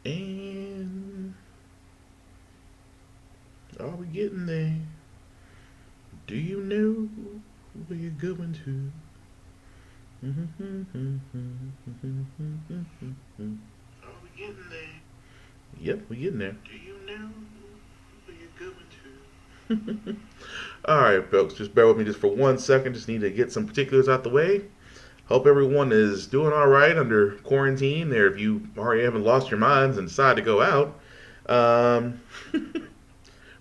And are we getting there? Do you know where you're going to? Are we getting there? Yep, we're getting there. Do you know where you're going to? All right, folks, just bear with me just for 1 second. Just need to get some particulars out the way. Hope everyone is doing all right under quarantine. There, if you already haven't lost your minds and decided to go out, um,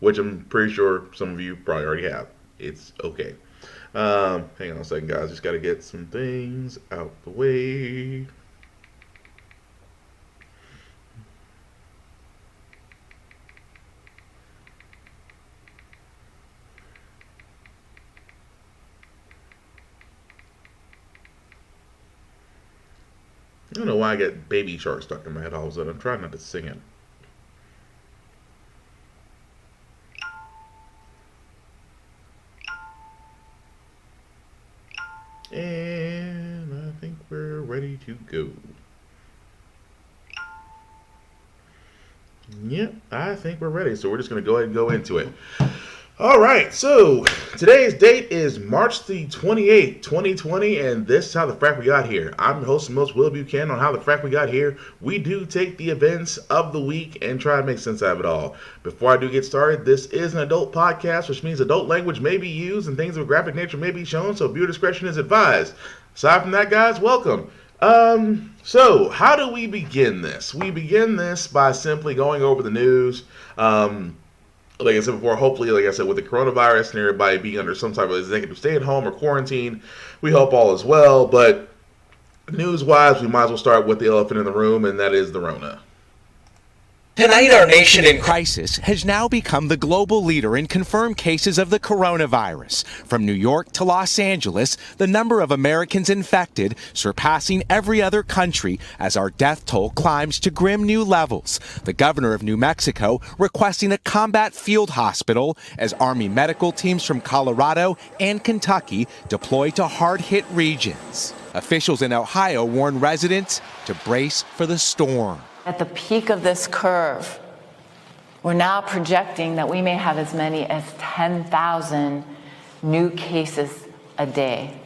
which I'm pretty sure some of you probably already have. It's okay. Hang on a second, guys. Just got to get some things out the way. I don't know why I get Baby Shark stuck in my head all of a sudden. I'm trying not to sing it. And I think we're ready to go. Yep, I think we're ready. So we're just going to go ahead and go into it. All right, so today's date is March the 28th, 2020, and this is How the Frack We Got Here. I'm your host and most Will Buchanan on How the Frack We Got Here. We do take the events of the week and try to make sense out of it all. Before I do get started, this is an adult podcast, which means adult language may be used and things of a graphic nature may be shown, so viewer discretion is advised. Aside from that, guys, welcome. So how do we begin this? We begin this by simply going over the news. Like I said before, hopefully, like I said, with the coronavirus and everybody being under some type of executive stay-at-home or quarantine, we hope all is well. But news-wise, we might as well start with the elephant in the room, and that is the Rona. Tonight, our nation in crisis has now become the global leader in confirmed cases of the coronavirus. From New York to Los Angeles, the number of Americans infected surpassing every other country as our death toll climbs to grim new levels. The governor of New Mexico requesting a combat field hospital as Army medical teams from Colorado and Kentucky deploy to hard-hit regions. Officials in Ohio warn residents to brace for the storm. At the peak of this curve, we're now projecting that we may have as many as 10,000 new cases a day.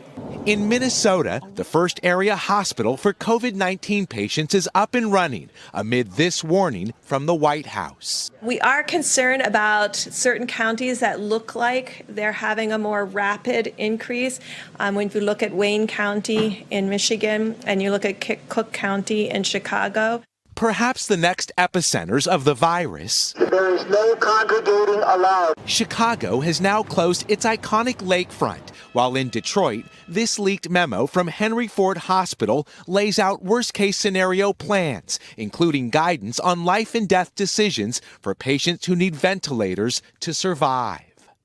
In Minnesota, the first area hospital for COVID-19 patients is up and running amid this warning from the White House. We are concerned about certain counties that look like they're having a more rapid increase. When you look at Wayne County in Michigan and you look at Cook County in Chicago. Perhaps the next epicenters of the virus. There is no congregating allowed. Chicago has now closed its iconic lakefront, while in Detroit, this leaked memo from Henry Ford Hospital lays out worst-case scenario plans, including guidance on life and death decisions for patients who need ventilators to survive.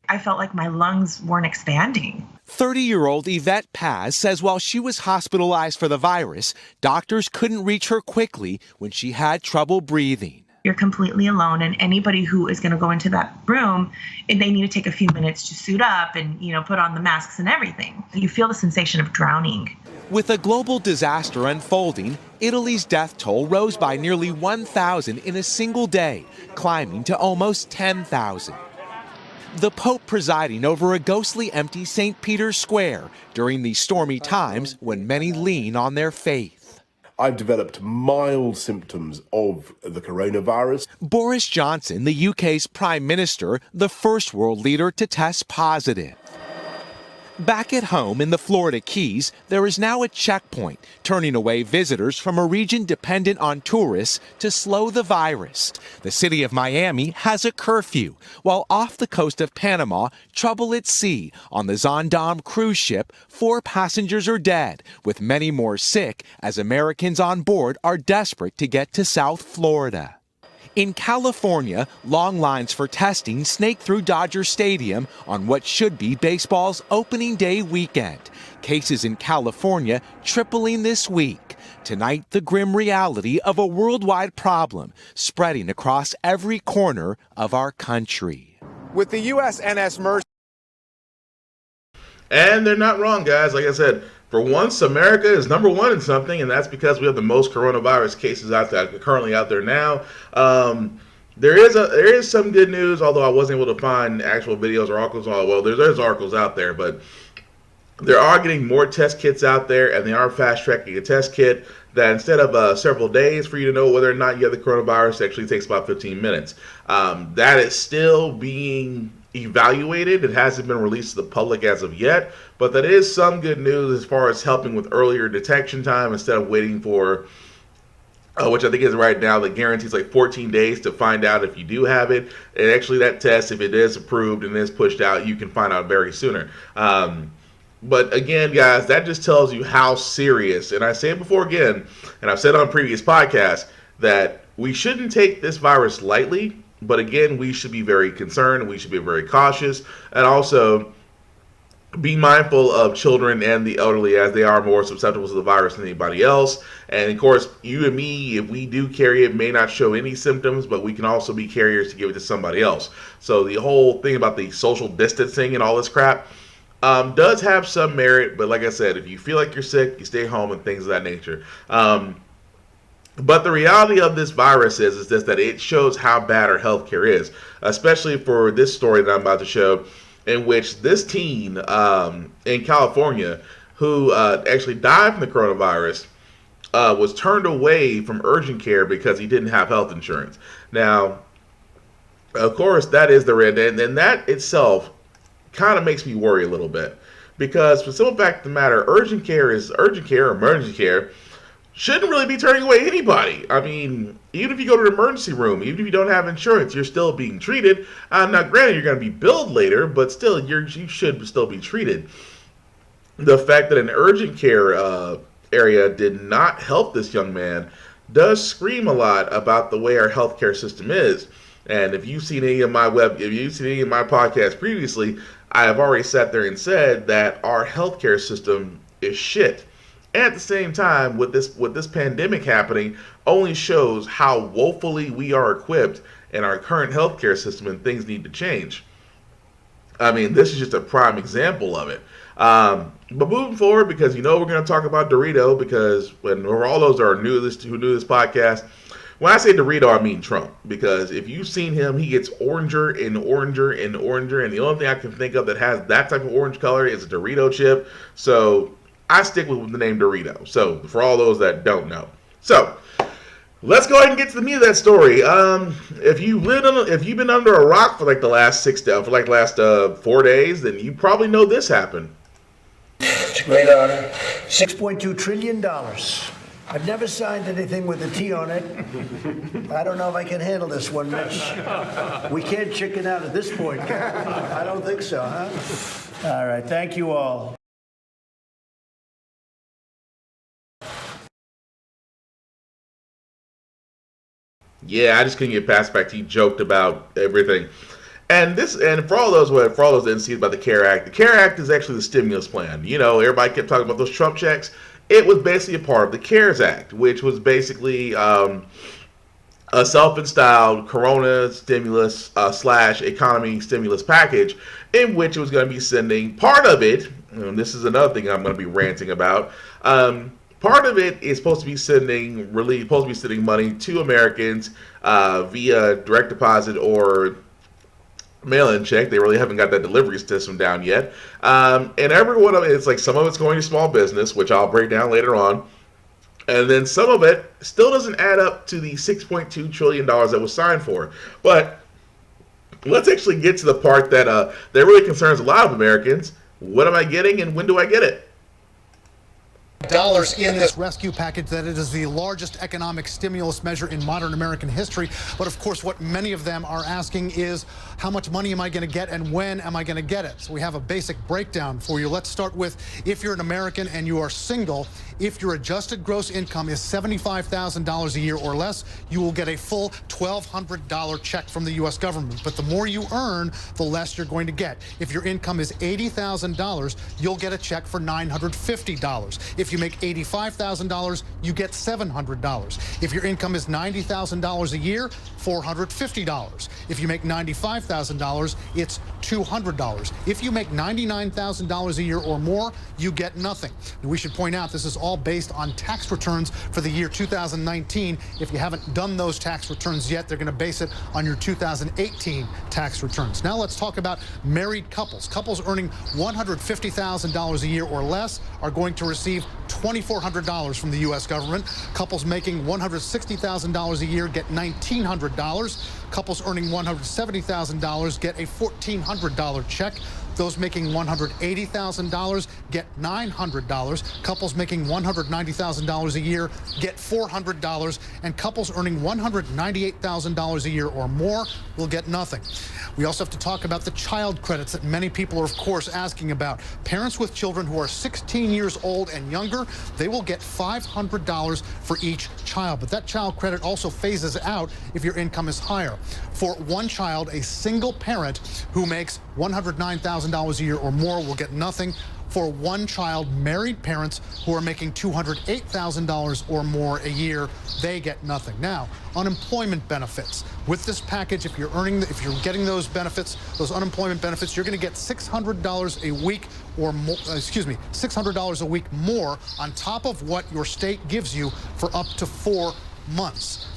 I felt like my lungs weren't expanding. 30-year-old Yvette Paz says while she was hospitalized for the virus, doctors couldn't reach her quickly when she had trouble breathing. You're completely alone, and anybody who is going to go into that room, they need to take a few minutes to suit up and, put on the masks and everything. You feel the sensation of drowning. With a global disaster unfolding, Italy's death toll rose by nearly 1,000 in a single day, climbing to almost 10,000. The Pope presiding over a ghostly empty St. Peter's Square during these stormy times when many lean on their faith. I've developed mild symptoms of the coronavirus. Boris Johnson, the UK's Prime Minister, the first world leader to test positive. Back at home in the Florida Keys, there is now a checkpoint, turning away visitors from a region dependent on tourists to slow the virus. The city of Miami has a curfew, while off the coast of Panama, trouble at sea. On the Zondam cruise ship, 4 passengers are dead, with many more sick as Americans on board are desperate to get to South Florida. In California, long lines for testing snake through Dodger Stadium on what should be baseball's opening day weekend. Cases in California tripling this week. Tonight, the grim reality of a worldwide problem spreading across every corner of our country. With the USNS Mercy. And they're not wrong, guys. Like I said, for once, America is number one in something, and that's because we have the most coronavirus cases out there currently out there now. There is some good news, although I wasn't able to find actual videos or articles. Well, there's articles out there, but they are getting more test kits out there, and they are fast tracking a test kit that instead of several days for you to know whether or not you have the coronavirus, it actually takes about 15 minutes. That is still being evaluated. It hasn't been released to the public as of yet, but that is some good news as far as helping with earlier detection time instead of waiting for which I think is right now that guarantees like 14 days to find out if you do have it. And actually that test, if it is approved and is pushed out, you can find out very sooner. But again, guys, that just tells you how serious, and I say it before again, and I've said on previous podcasts, that we shouldn't take this virus lightly, but again, we should be very concerned, we should be very cautious, and also be mindful of children and the elderly, as they are more susceptible to the virus than anybody else. And of course, you and me, if we do carry it, may not show any symptoms, but we can also be carriers to give it to somebody else. So the whole thing about the social distancing and all this crap does have some merit, but like I said, if you feel like you're sick, you stay home and things of that nature. But the reality of this virus is this, that it shows how bad our healthcare is, especially for this story that I'm about to show, in which this teen in California who actually died from the coronavirus was turned away from urgent care because he didn't have health insurance. Now, of course, that is the red, and that itself kind of makes me worry a little bit, because for the simple fact of the matter, urgent care, emergency care, shouldn't really be turning away anybody. I mean, even if you go to the emergency room, even if you don't have insurance, you're still being treated. Now, granted, you're going to be billed later, but still, you should still be treated. The fact that an urgent care area did not help this young man does scream a lot about the way our healthcare system is. And if you've seen any of my podcasts previously, I have already sat there and said that our healthcare system is shit. And at the same time, with this pandemic happening, only shows how woefully we are equipped in our current healthcare system, and things need to change. I mean, this is just a prime example of it. But moving forward, because we're going to talk about Dorito, because for all those that are new who knew this podcast, when I say Dorito, I mean Trump, because if you've seen him, he gets oranger and oranger and oranger, and the only thing I can think of that has that type of orange color is a Dorito chip. So I stick with the name Dorito. So for all those that don't know, so let's go ahead and get to the meat of that story. If you've been under a rock for like the last 4 days, then you probably know this happened. It's a great honor. $6.2 trillion. I've never signed anything with a T on it. I don't know if I can handle this one, Mitch. We can't chicken out at this point, can we? I don't think so, huh? All right, thank you all. Yeah, I just couldn't get past the fact he joked about everything. And for all those that didn't see about the CARE Act, the CARE Act is actually the stimulus plan. Everybody kept talking about those Trump checks. It was basically a part of the CARES Act, which was basically a self-installed Corona stimulus / economy stimulus package, in which it was going to be sending part of it. And this is another thing I'm going to be ranting about. Part of it is supposed to be sending money to Americans via direct deposit or mail-in check. They really haven't got that delivery system down yet. And every one of it, it's like some of it's going to small business, which I'll break down later on. And then some of it still doesn't add up to the $6.2 trillion that was signed for. But let's actually get to the part that really concerns a lot of Americans. What am I getting and when do I get it? Dollars in this rescue package, that it is the largest economic stimulus measure in modern American history. But of course, what many of them are asking is, how much money am I going to get and when am I going to get it? So we have a basic breakdown for you. Let's start with, if you're an American and you are single, if your adjusted gross income is $75,000 a year or less, you will get a full $1,200 check from the U.S. government. But the more you earn, the less you're going to get. If your income is $80,000, you'll get a check for $950. If you make $85,000, you get $700. If your income is $90,000 a year, $450. If you make $95,000, it's $200. If you make $99,000 a year or more, you get nothing. And we should point out this is all based on tax returns for the year 2019. If you haven't done those tax returns yet, they're going to base it on your 2018 tax returns. Now let's talk about married couples. Couples earning $150,000 a year or less are going to receive $2,400 from the U.S. government. Couples making $160,000 a year get $1,900. Couples earning $170,000 get a $1,400 check. Those making $180,000 get $900. Couples making $190,000 a year get $400. And couples earning $198,000 a year or more will get nothing. We also have to talk about the child credits that many people are, of course, asking about. Parents with children who are 16 years old and younger, they will get $500 for each child. But that child credit also phases out if your income is higher. For one child, a single parent who makes $109,000 a year or more will get nothing. For one child, married parents who are making $208,000 or more a year, they get nothing. Now, unemployment benefits. With this package, if you're getting those benefits, those unemployment benefits, you're going to get $600 a week or more, $600 a week more on top of what your state gives you for up to 4 months.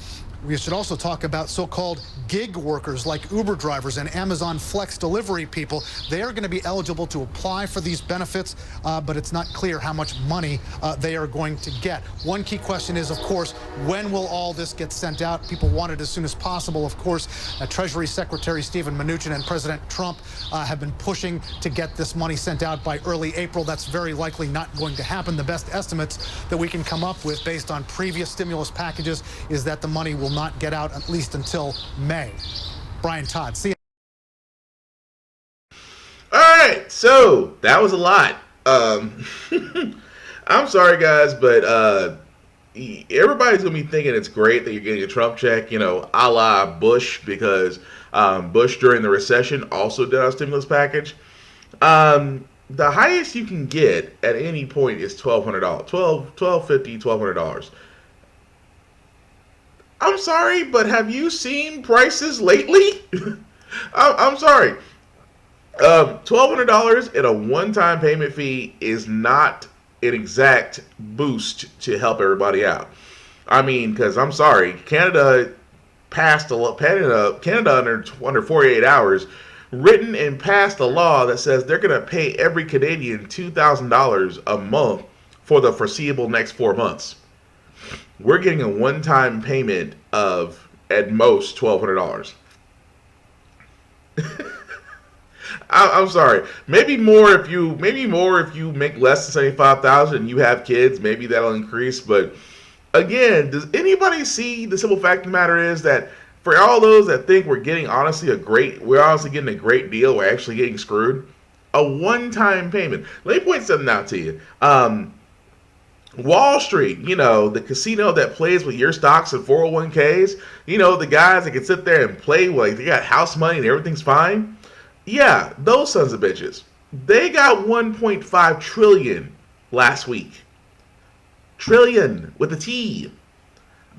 We should also talk about so-called gig workers like Uber drivers and Amazon Flex delivery people. They are going to be eligible to apply for these benefits, but it's not clear how much money they are going to get. One key question is, of course, when will all this get sent out? People want it as soon as possible, of course. Treasury Secretary Steven Mnuchin and President Trump have been pushing to get this money sent out by early April. That's very likely not going to happen. The best estimates that we can come up with based on previous stimulus packages is that the money will not get out at least until May. Brian Todd, see you. All right, so that was a lot. I'm sorry, guys, but everybody's gonna be thinking it's great that you're getting a Trump check, a la Bush, because Bush during the recession also did a stimulus package. The highest you can get at any point is $1,200, $1,250, $1,200. I'm sorry, but have you seen prices lately? I'm sorry. $1,200 and a one-time payment fee is not an exact boost to help everybody out. I mean, because I'm sorry, Canada passed Canada under 48 hours, written and passed a law that says they're going to pay every Canadian $2,000 a month for the foreseeable next 4 months. We're getting a one-time payment of at most $1,200. I'm sorry. Maybe more if you make less than 75,000 and you have kids. Maybe that'll increase. But again, does anybody see the simple fact of the matter is that for all those that think we're honestly getting a great deal, we're actually getting screwed. A one-time payment. Let me point something out to you. Wall Street, the casino that plays with your stocks and 401ks, the guys that can sit there and play like they got house money and everything's fine. Yeah, those sons of bitches. They got 1.5 trillion last week. Trillion with a T.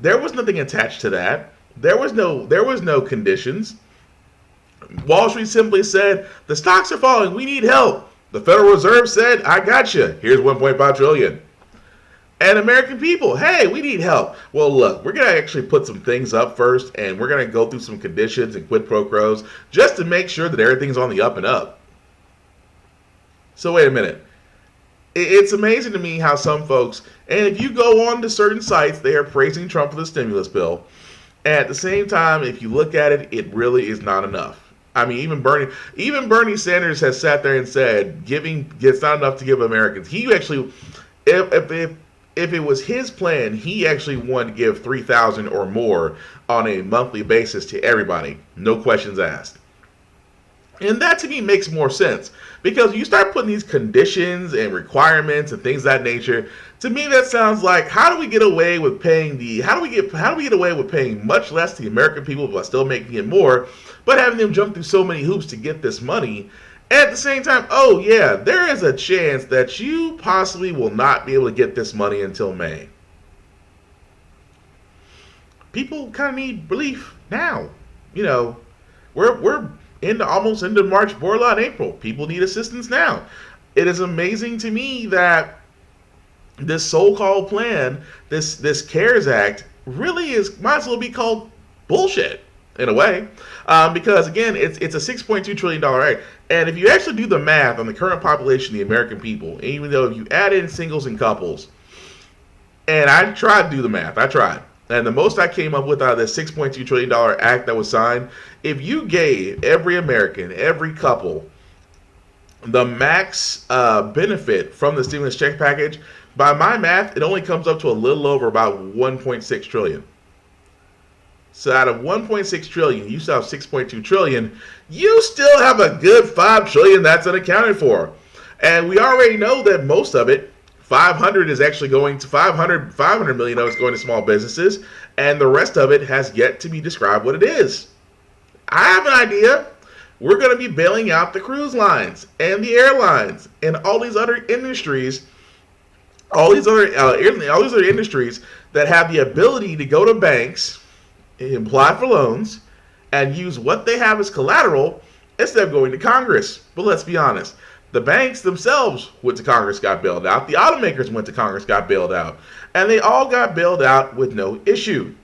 There was nothing attached to that. There was no conditions. Wall Street simply said, the stocks are falling, we need help. The Federal Reserve said, I got you. Here's 1.5 trillion. And American people, hey, we need help. Well, look, we're going to actually put some things up first, and we're going to go through some conditions and quid pro quos just to make sure that everything's on the up and up. So wait a minute. It's amazing to me how some folks, and if you go on to certain sites, they are praising Trump for the stimulus bill. And at the same time, if you look at it, it really is not enough. I mean, even Bernie Sanders has sat there and said, it's not enough to give Americans. He actually, if it was his plan, he actually wanted to give $3,000 or more on a monthly basis to everybody, no questions asked. And that to me makes more sense, because you start putting these conditions and requirements and things of that nature. To me, that sounds like, how do we get away with paying much less to the American people but still making it more, but having them jump through so many hoops to get this money? At the same time, oh yeah, there is a chance that you possibly will not be able to get this money until May. People kind of need relief now. We're almost into March, borderline April. People need assistance now. It is amazing to me that this so-called plan, this CARES Act, really might as well be called bullshit in a way, because again, it's a $6.2 trillion act, and if you actually do the math on the current population of the American people, even though if you add in singles and couples, and I tried to do the math, and the most I came up with out of this $6.2 trillion act that was signed, if you gave every American, every couple, the max benefit from the stimulus check package, by my math, it only comes up to a little over about 1.6 trillion. So out of 1.6 trillion, you still have 6.2 trillion. You still have a good 5 trillion that's unaccounted for. And we already know that most of it, 500 is actually going to 500 million of it's going to small businesses, and the rest of it has yet to be described what it is. I have an idea. We're going to be bailing out the cruise lines and the airlines and all these other industries, all these other industries that have the ability to go to banks, apply for loans, and use what they have as collateral instead of going to Congress. But let's be honest. The banks themselves went to Congress, got bailed out. The automakers went to Congress, got bailed out. And they all got bailed out with no issue.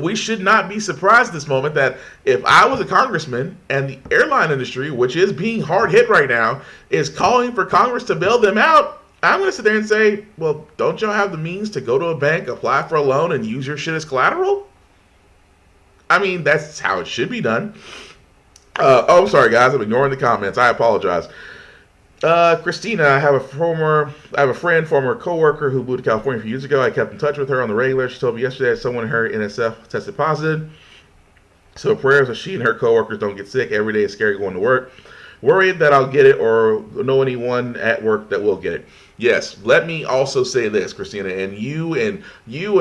We should not be surprised at this moment that if I was a congressman and the airline industry, which is being hard hit right now, is calling for Congress to bail them out, I'm going to sit there and say, well, don't y'all have the means to go to a bank, apply for a loan, and use your shit as collateral? I mean, that's how it should be done. I'm sorry, guys. I'm ignoring the comments. I apologize. Christina, I have a friend, former coworker who moved to California a few years ago. I kept in touch with her on the regular. She told me yesterday that someone in her NSF tested positive. So prayers that she and her coworkers don't get sick. Every day is scary going to work. Worried that I'll get it or know anyone at work that will get it. Yes, let me also say this, Christina, and you and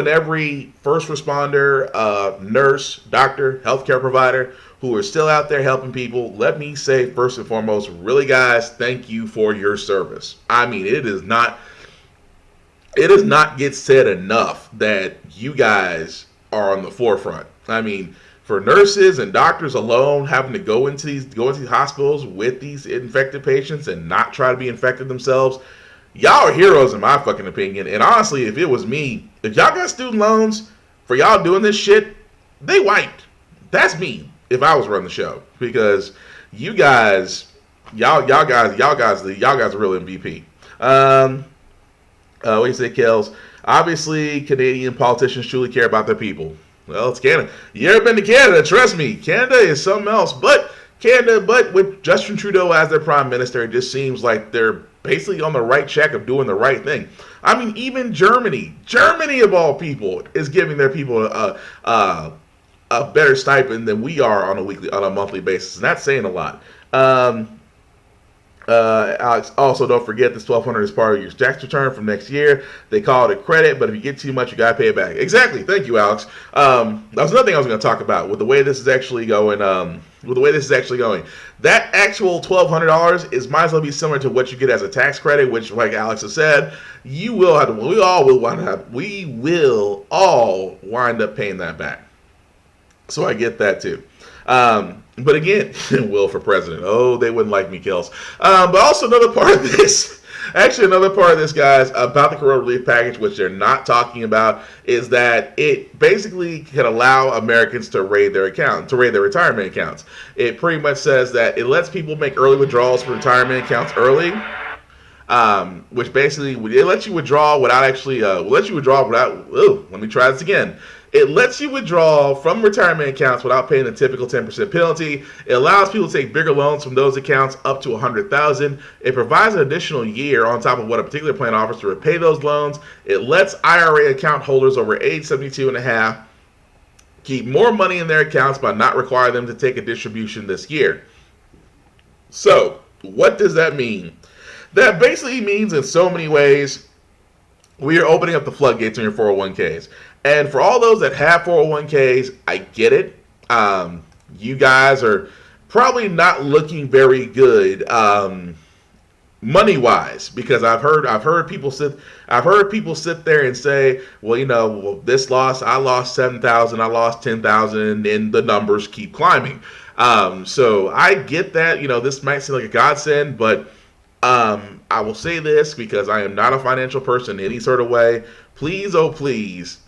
every first responder, nurse, doctor, healthcare provider who are still out there helping people, let me say first and foremost, really guys, thank you for your service. I mean, it does not get said enough that you guys are on the forefront. I mean, for nurses and doctors alone having to go into these hospitals with these infected patients and not try to be infected themselves, y'all are heroes in my fucking opinion. And honestly, if it was me, if y'all got student loans for y'all doing this shit, they wiped. That's me if I was running the show, because you guys, y'all guys are real MVP. What do you say, Kels? Obviously, Canadian politicians truly care about their people. Well, it's Canada. You ever been to Canada? Trust me, Canada is something else. But with Justin Trudeau as their prime minister, it just seems like they're basically on the right track of doing the right thing. I mean, even Germany of all people, is giving their people a better stipend than we are on a monthly basis, and that's saying a lot. Alex, also don't forget this $1,200 is part of your tax return from next year. They call it a credit, but if you get too much, you gotta pay it back. Exactly. Thank you, Alex. That was another thing I was going to talk about with the way this is actually going. That actual $1,200 might as well be similar to what you get as a tax credit, which, like Alex has said, we will all wind up paying that back. So I get that too. But again, Will for president. Oh, they wouldn't like me, Kels. But also another part of this, guys, about the Corona relief package, which they're not talking about, is that it basically can allow Americans to raid their retirement accounts. It pretty much says that it lets people make early withdrawals from retirement accounts early, which basically it lets you withdraw without actually, let me try this again. It lets you withdraw from retirement accounts without paying the typical 10% penalty. It allows people to take bigger loans from those accounts up to $100,000. It provides an additional year on top of what a particular plan offers to repay those loans. It lets IRA account holders over age 72 and a half keep more money in their accounts by not requiring them to take a distribution this year. So, what does that mean? That basically means in so many ways, we are opening up the floodgates on your 401ks. And for all those that have 401ks, I get it. You guys are probably not looking very good money-wise, because I've heard people sit there and say, well, this loss, I lost $7,000, I lost $10,000, and the numbers keep climbing. So I get that, this might seem like a godsend, but I will say this because I am not a financial person in any sort of way. Please, oh please,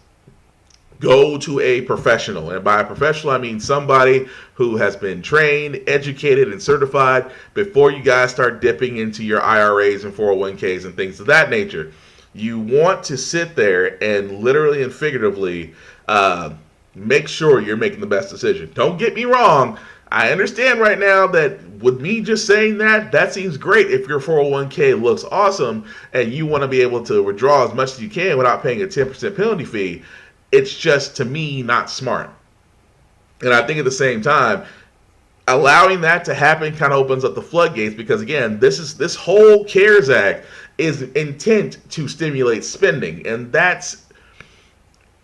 go to a professional. And by a professional, I mean somebody who has been trained, educated, and certified before you guys start dipping into your IRAs and 401ks and things of that nature. You want to sit there and literally and figuratively make sure you're making the best decision. Don't get me wrong. I understand right now that with me just saying that seems great if your 401k looks awesome and you want to be able to withdraw as much as you can without paying a 10% penalty fee. It's just, to me, not smart. And I think at the same time, allowing that to happen kind of opens up the floodgates because, again, this whole CARES Act is intent to stimulate spending. And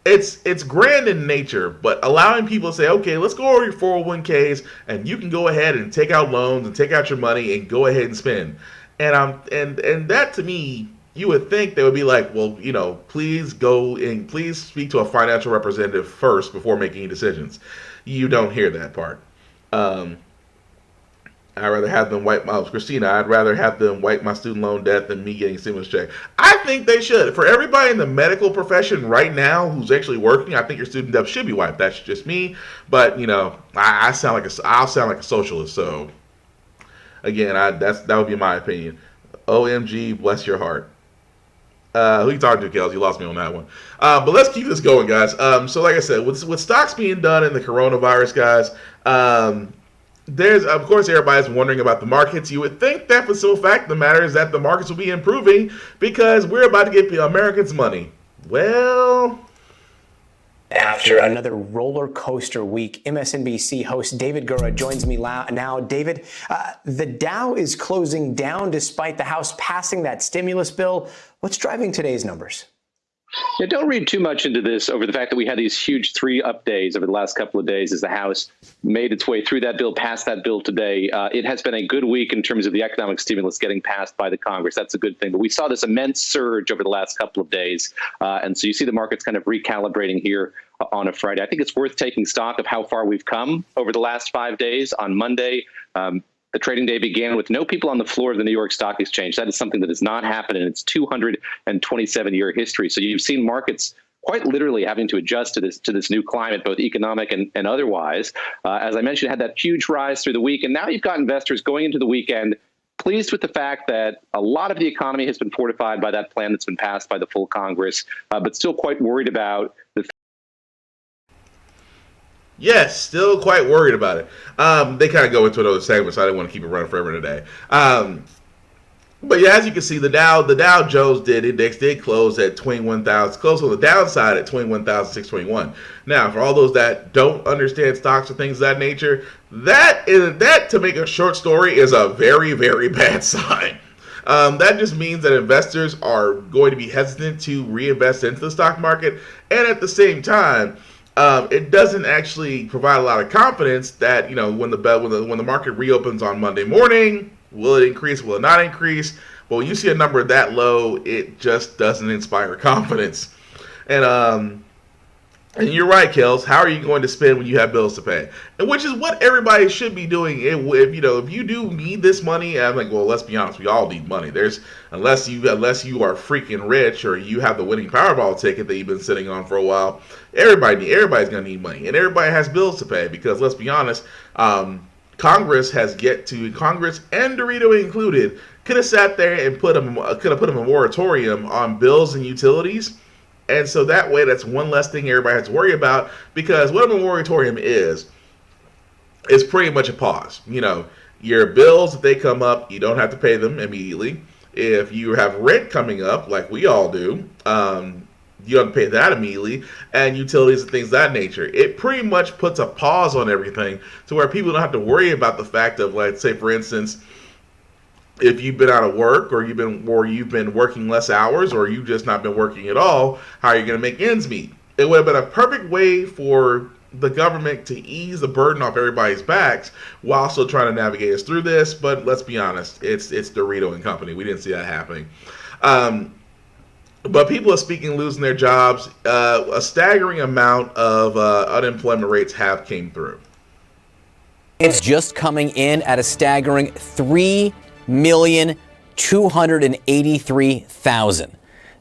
it's grand in nature, but allowing people to say, okay, let's go over your 401ks and you can go ahead and take out loans and take out your money and go ahead and spend. And that, to me, you would think they would be like, well, please go and please speak to a financial representative first before making any decisions. You don't hear that part. I'd rather have them wipe I'd rather have them wipe my student loan debt than me getting a stimulus check. I think they should. For everybody in the medical profession right now who's actually working, I think your student debt should be wiped. That's just me. But, I'll sound like a socialist. So, again, that would be my opinion. OMG, bless your heart. Who you talking to, Kels? You lost me on that one. But let's keep this going, guys. So like I said, with stocks being done in the coronavirus, guys, there's, of course, everybody's wondering about the markets. You would think that for the simple fact of the matter is that the markets will be improving because we're about to get the Americans money. Well, after another roller coaster week, MSNBC host David Gura joins me now. David, the Dow is closing down despite the House passing that stimulus bill. What's driving today's numbers? Yeah, don't read too much into this over the fact that we had these huge 3-up days over the last couple of days as the House made its way through that bill, passed that bill today. It has been a good week in terms of the economic stimulus getting passed by the Congress. That's a good thing. But we saw this immense surge over the last couple of days. And so you see the markets kind of recalibrating here on a Friday. I think it's worth taking stock of how far we've come over the last 5 days. On Monday, the trading day began with no people on the floor of the New York Stock Exchange. That is something that has not happened in its 227-year history. So you've seen markets quite literally having to adjust to this new climate, both economic and otherwise. As I mentioned, had that huge rise through the week. And now you've got investors going into the weekend pleased with the fact that a lot of the economy has been fortified by that plan that's been passed by the full Congress, but still quite worried about the yes, still quite worried about it. They kind of go into another segment, so I didn't want to keep it running forever today. But yeah, as you can see, the Dow Jones index did close at 21,000, close on the downside at 21,621. Now, for all those that don't understand stocks or things of that nature, that to make a short story is a very, very bad sign. That just means that investors are going to be hesitant to reinvest into the stock market, and at the same time, it doesn't actually provide a lot of confidence that when the market reopens on Monday morning, will it increase? Will it not increase? Well, when you see a number that low, it just doesn't inspire confidence. And you're right, Kels. How are you going to spend when you have bills to pay? And which is what everybody should be doing. If you do need this money, I'm like, well, let's be honest, we all need money. Unless you are freaking rich or you have the winning Powerball ticket that you've been sitting on for a while, everybody's gonna need money, and everybody has bills to pay. Because let's be honest, Congress and Dorito included, could have sat there and put a moratorium on bills and utilities. And so that way, that's one less thing everybody has to worry about, because what a moratorium is pretty much a pause. Your bills, if they come up, you don't have to pay them immediately. If you have rent coming up, like we all do, you don't pay that immediately, and utilities and things of that nature. It pretty much puts a pause on everything to where people don't have to worry about the fact of, like, say, for instance, if you've been out of work or you've been working less hours or you've just not been working at all, how are you going to make ends meet? It would have been a perfect way for the government to ease the burden off everybody's backs while still trying to navigate us through this. But let's be honest, it's Dorito and company. We didn't see that happening. But people are speaking losing their jobs. A staggering amount of unemployment rates have came through. It's just coming in at a staggering 3,283,000.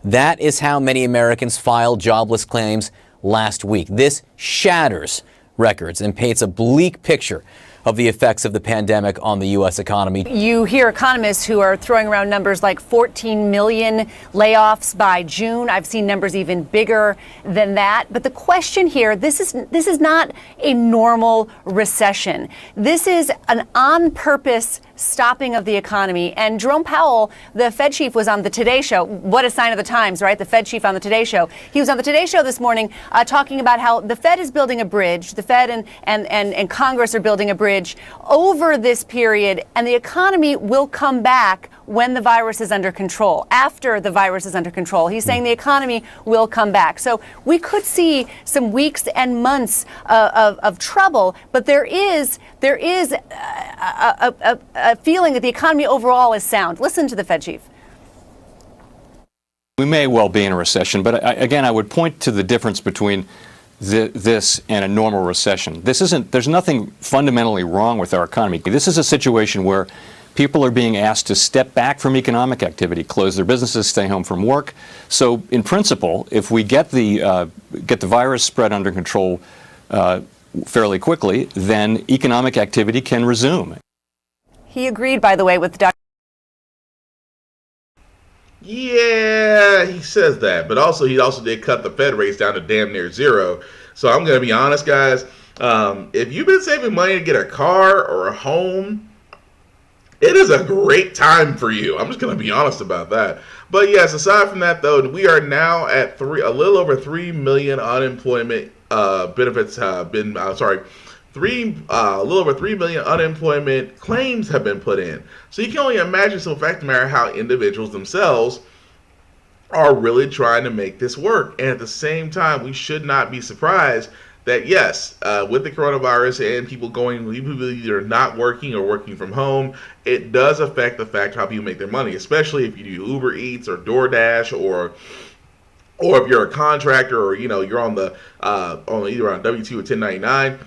That is how many Americans filed jobless claims last week. This shatters records and paints a bleak picture of the effects of the pandemic on the U.S. economy. You hear economists who are throwing around numbers like 14 million layoffs by June. I've seen numbers even bigger than that. But the question here, this is not a normal recession. This is an on-purpose stopping of the economy. And Jerome Powell, the Fed chief, was on the Today Show. What a sign of the times, right? The Fed chief on the Today Show. He was on the Today Show this morning talking about how the Fed is building a bridge. The Fed and Congress are building a bridge over this period, and the economy will come back when the virus is under control, after the virus is under control. He's saying the economy will come back. So we could see some weeks and months of trouble, but there is a feeling that the economy overall is sound. Listen to the Fed chief. We may well be in a recession, but again, I would point to the difference between this and a normal recession. There's nothing fundamentally wrong with our economy. This is a situation where people are being asked to step back from economic activity, close their businesses, stay home from work. So in principle, if we get the virus spread under control fairly quickly, then economic activity can resume. He agreed, by the way, with Dr. Yeah, he says that, but he also did cut the Fed rates down to damn near zero. So I'm going to be honest, guys. If you've been saving money to get a car or a home, it is a great time for you. I'm just going to be honest about that. But yes, aside from that, though, we are now at a little over 3 million unemployment benefits have been. A little over 3 million unemployment claims have been put in. So you can only imagine, so fact of the matter, how individuals themselves are really trying to make this work. And at the same time, we should not be surprised that, yes, with the coronavirus and people either not working or working from home, it does affect the fact how people make their money, especially if you do Uber Eats or DoorDash or if you're a contractor or, you're on either on W-2 or 1099.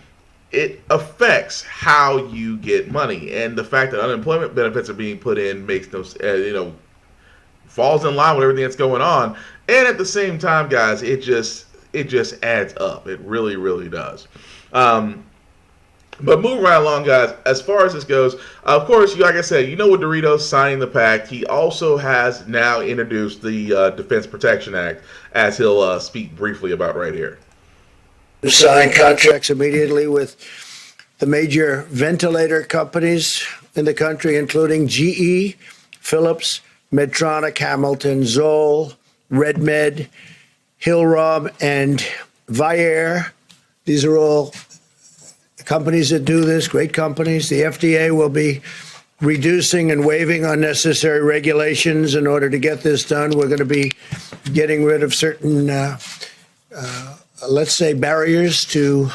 It affects how you get money, and the fact that unemployment benefits are being put in makes falls in line with everything that's going on. And at the same time, guys, it just adds up. It really, really does. But moving right along, guys, as far as this goes, of course, like I said, with Doritos signing the pact, he also has now introduced the Defense Protection Act, as he'll speak briefly about right here. Sign contracts immediately with the major ventilator companies in the country, including GE, Philips, Medtronic, Hamilton, Zoll, RedMed, Hillrom, and Vyaire. These are all companies that do this, great companies. The FDA will be reducing and waiving unnecessary regulations in order to get this done. We're going to be getting rid of certain let's say, barriers to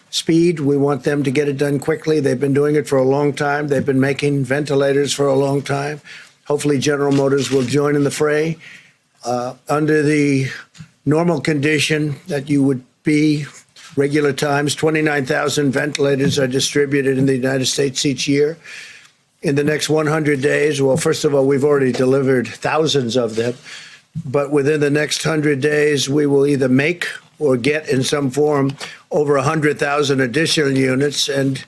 speed. We want them to get it done quickly. They've been doing it for a long time. They've been making ventilators for a long time. Hopefully, General Motors will join in the fray. Under the normal condition that you would be, regular times, 29,000 ventilators are distributed in the United States each year. In the next 100 days, well, first of all, we've already delivered thousands of them. But within the next 100 days, we will either make or get in some form over 100,000 additional units. And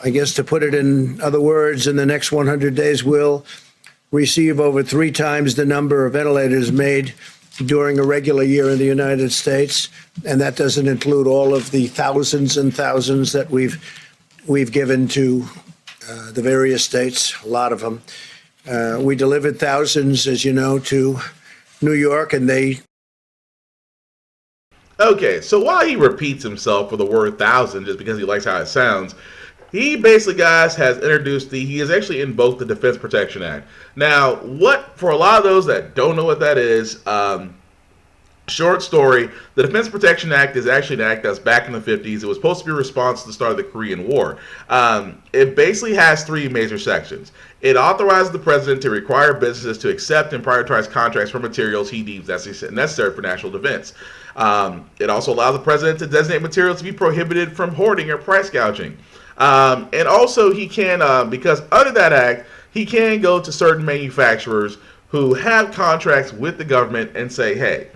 I guess to put it in other words, in the next 100 days, we'll receive over 3 times the number of ventilators made during a regular year in the United States. And that doesn't include all of the thousands and thousands that we've given to the various states, a lot of them. We delivered thousands, as you know, to New York, and they... Okay, so while he repeats himself for the word thousand just because he likes how it sounds, he basically, guys, has he has actually invoked the Defense Protection Act. Now, for a lot of those that don't know what that is, short story, the Defense Protection Act is actually an act that's back in the 50s. It was supposed to be a response to the start of the Korean War. It basically has 3 major sections. It authorizes the president to require businesses to accept and prioritize contracts for materials he deems necessary for national defense. It also allows the president to designate materials to be prohibited from hoarding or price gouging. And also he can, because under that act, he can go to certain manufacturers who have contracts with the government and say, hey,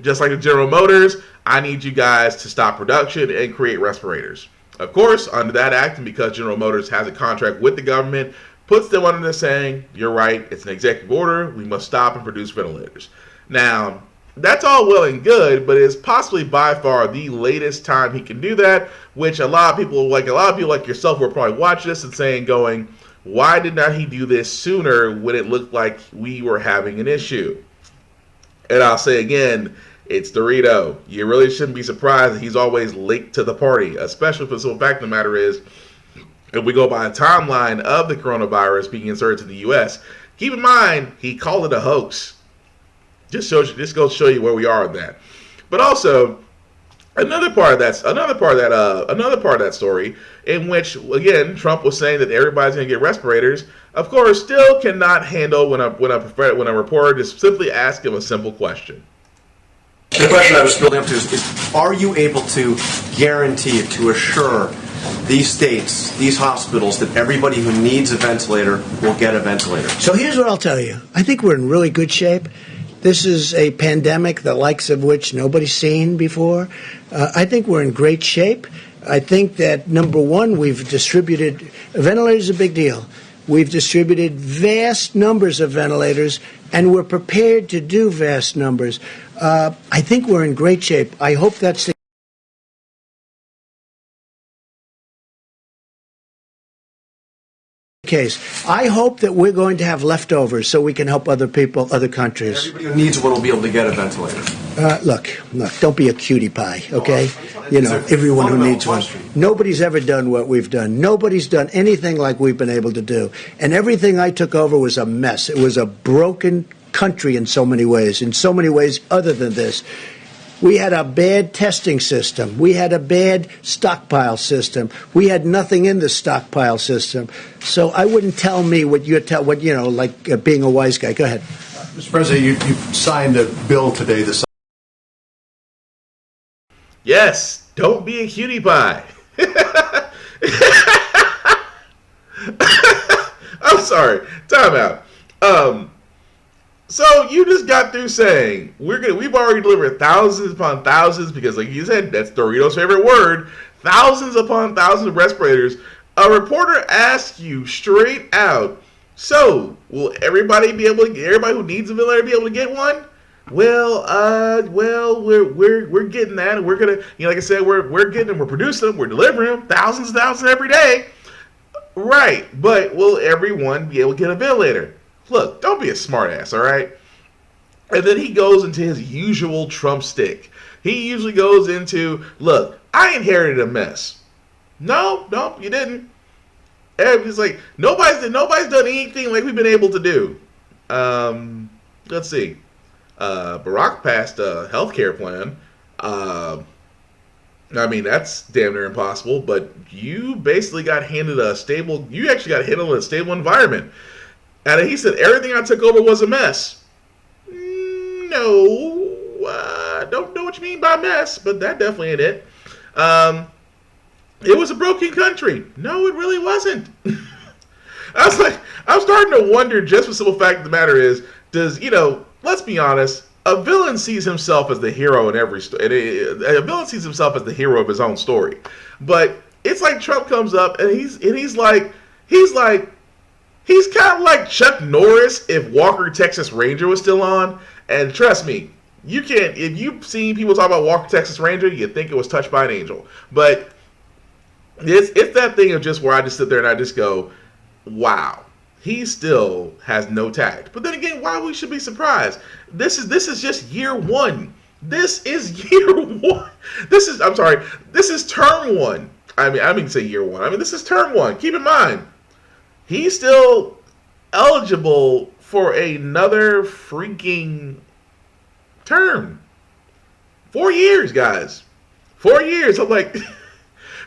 just like the General Motors, I need you guys to stop production and create respirators. Of course, under that act, and because General Motors has a contract with the government, puts them under the saying, you're right, it's an executive order, we must stop and produce ventilators. Now, that's all well and good, but it's possibly by far the latest time he can do that, which a lot of people like yourself will probably watch this and saying, going, why did not he do this sooner when it looked like we were having an issue? And I'll say again, it's Dorito. You really shouldn't be surprised that he's always late to the party, especially if the simple fact of the matter is, if we go by a timeline of the coronavirus being inserted to the U.S., keep in mind, he called it a hoax. Just goes to show you where we are on that. But also, another part of that story, in which again Trump was saying that everybody's going to get respirators. Of course, still cannot handle when a reporter just simply asks him a simple question. The question I was building up to is are you able to guarantee, to assure these states, these hospitals, that everybody who needs a ventilator will get a ventilator? So here's what I'll tell you. I think we're in really good shape. This is a pandemic, the likes of which nobody's seen before. I think we're in great shape. I think that, number one, we've distributed, ventilators is a big deal. We've distributed vast numbers of ventilators, and we're prepared to do vast numbers. I think we're in great shape. I hope that's the case. I hope that we're going to have leftovers so we can help other people, other countries. Everybody who needs one will be able to get a ventilator. Look, don't be a cutie pie, okay? Everyone who needs one. Nobody's ever done what we've done. Nobody's done anything like we've been able to do. And everything I took over was a mess. It was a broken country in so many ways other than this. We had a bad testing system. We had a bad stockpile system. We had nothing in the stockpile system. So I wouldn't tell me like being a wise guy. Go ahead. Mr. President, you signed a bill today. Yes, don't be a cutie pie. I'm sorry. Time out. So you just got through saying we've already delivered thousands upon thousands, because like you said, that's Dorito's favorite word, thousands upon thousands of respirators. A reporter asked you straight out, so will everybody who needs a ventilator be able to get one? Well, we're getting that, and we're gonna, like I said, we're getting them, we're producing them, we're delivering them, thousands every day. Right, but will everyone be able to get a ventilator? Look, don't be a smartass, all right? And then he goes into his usual Trump stick. He usually goes into, look, I inherited a mess. No, you didn't. And he's like, nobody's done anything like we've been able to do. Let's see. Barack passed a health care plan. I mean, that's damn near impossible, but you basically got handed a stable environment. And he said, everything I took over was a mess. No, don't know what you mean by mess, but that definitely ain't it. It was a broken country. No, it really wasn't. I'm starting to wonder, just for the simple fact of the matter is, let's be honest, a villain sees himself as the hero in every story. A villain sees himself as the hero of his own story. But it's like Trump comes up and he's kind of like Chuck Norris if Walker Texas Ranger was still on. And trust me, if you've seen people talk about Walker Texas Ranger, you think it was touched by an angel. But it's that thing of just where I just sit there and I just go, wow, he still has no tact. But then again, why we should be surprised? This is just year one. This is year one. This is term one. I mean to say year one. I mean, this is term one. Keep in mind, he's still eligible for another freaking term. 4 years, guys. 4 years. I'm like,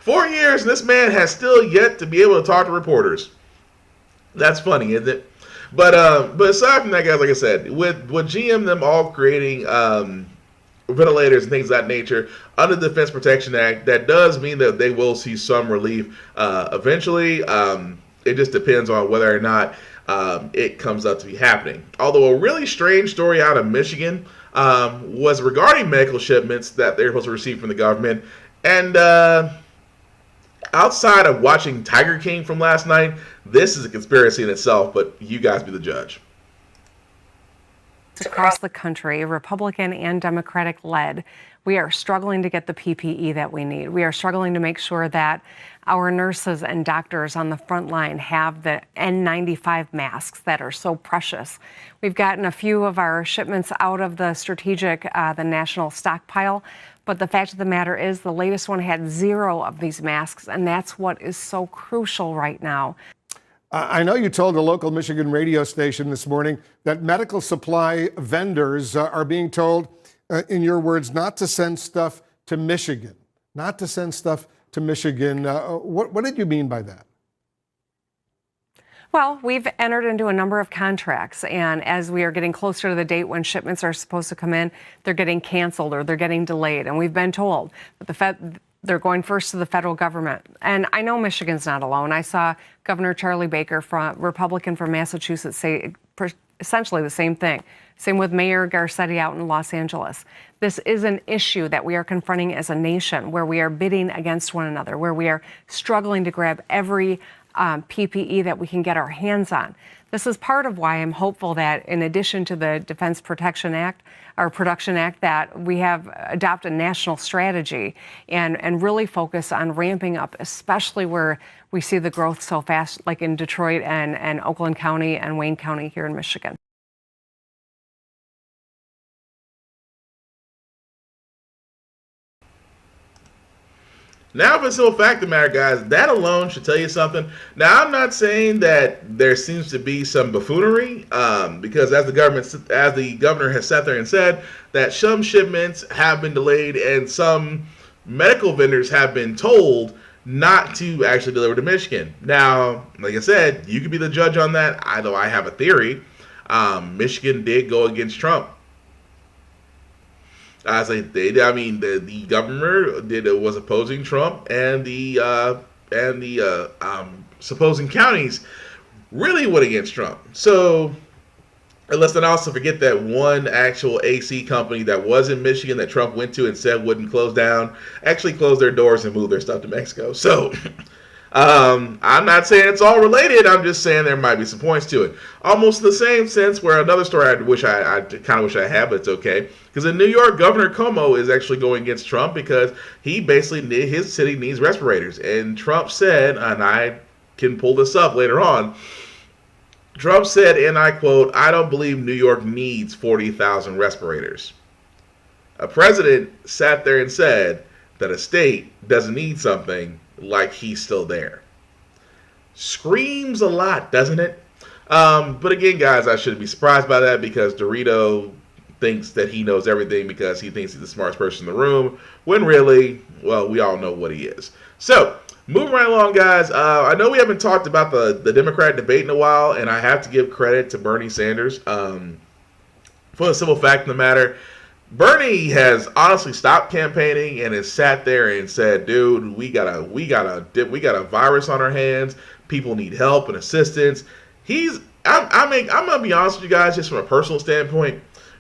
4 years, and this man has still yet to be able to talk to reporters. That's funny, isn't it? But aside from that, guys, like I said, with GM them all creating ventilators and things of that nature under the Defense Protection Act. That does mean that they will see some relief eventually. It just depends on whether or not it comes up to be happening. Although a really strange story out of Michigan was regarding medical shipments that they're supposed to receive from the government. And outside of watching Tiger King from last night, this is a conspiracy in itself, but you guys be the judge. Across the country, Republican and Democratic led, we are struggling to get the PPE that we need. We are struggling to make sure that our nurses and doctors on the front line have the N95 masks that are so precious. We've gotten a few of our shipments out of the strategic, the national stockpile, but the fact of the matter is the latest one had 0 of these masks, and that's what is so crucial right now. I know you told a local Michigan radio station this morning that medical supply vendors are being told, in your words, not to send stuff to Michigan. Not to send stuff to Michigan. What did you mean by that? Well, we've entered into a number of contracts, and as we are getting closer to the date when shipments are supposed to come in, they're getting canceled or they're getting delayed. And we've been told that they're going first to the federal government. And I know Michigan's not alone. I saw Governor Charlie Baker, Republican from Massachusetts, say essentially the same thing. Same with Mayor Garcetti out in Los Angeles. This is an issue that we are confronting as a nation, where we are bidding against one another, where we are struggling to grab every PPE that we can get our hands on. This is part of why I'm hopeful that in addition to the Defense Protection Act, or Production Act, that we have adopted a national strategy and really focus on ramping up, especially where we see the growth so fast, like in Detroit and Oakland County and Wayne County here in Michigan. Now, for the simple fact of the matter, guys, that alone should tell you something. Now, I'm not saying that there seems to be some buffoonery, because as the governor has sat there and said, that some shipments have been delayed and some medical vendors have been told not to actually deliver to Michigan. Now, like I said, you can be the judge on that. Although I have a theory. Michigan did go against Trump. The governor was opposing Trump, and the supposing counties really went against Trump. So, and let's not also forget that one actual AC company that was in Michigan that Trump went to and said wouldn't close down actually closed their doors and moved their stuff to Mexico. So, I'm not saying it's all related. I'm just saying there might be some points to it. Almost the same sense where another story I kind of wish I had, but it's okay. Because in New York, Governor Cuomo is actually going against Trump because he basically, his city needs respirators. And Trump said, and I can pull this up later on, Trump said, and I quote, "I don't believe New York needs 40,000 respirators." A president sat there and said that a state doesn't need something like he's still there. Screams a lot, doesn't it? But again, guys, I shouldn't be surprised by that because Dorito thinks that he knows everything because he thinks he's the smartest person in the room, when really, well, we all know what he is. So, moving right along, guys, I know we haven't talked about the Democrat debate in a while, and I have to give credit to Bernie Sanders. For the simple fact of the matter, Bernie has honestly stopped campaigning and has sat there and said, "Dude, we got a virus on our hands. People need help and assistance." I'm gonna be honest with you guys, just from a personal standpoint.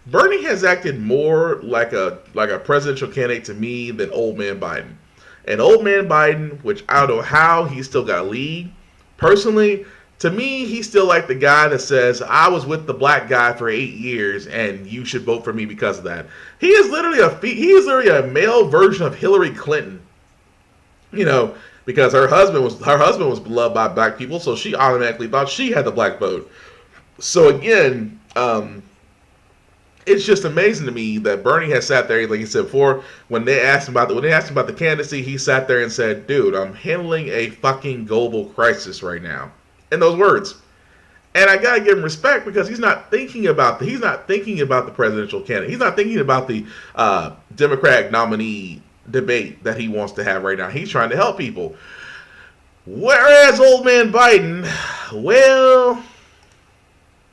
Bernie has acted more like a presidential candidate to me than old man Biden. And old man Biden, which I don't know how he's still got a lead. Personally, to me, he's still like the guy that says, "I was with the black guy for 8 years, and you should vote for me because of that." He is literally a male version of Hillary Clinton. You know, because her husband was beloved by black people, so she automatically thought she had the black vote. So again, it's just amazing to me that Bernie has sat there, like he said before, when they asked him about the candidacy, he sat there and said, "Dude, I'm handling a fucking global crisis right now." In those words. And I gotta give him respect because he's not thinking about the presidential candidate. He's not thinking about the Democratic nominee debate that he wants to have right now. He's trying to help people. Whereas old man Biden, well,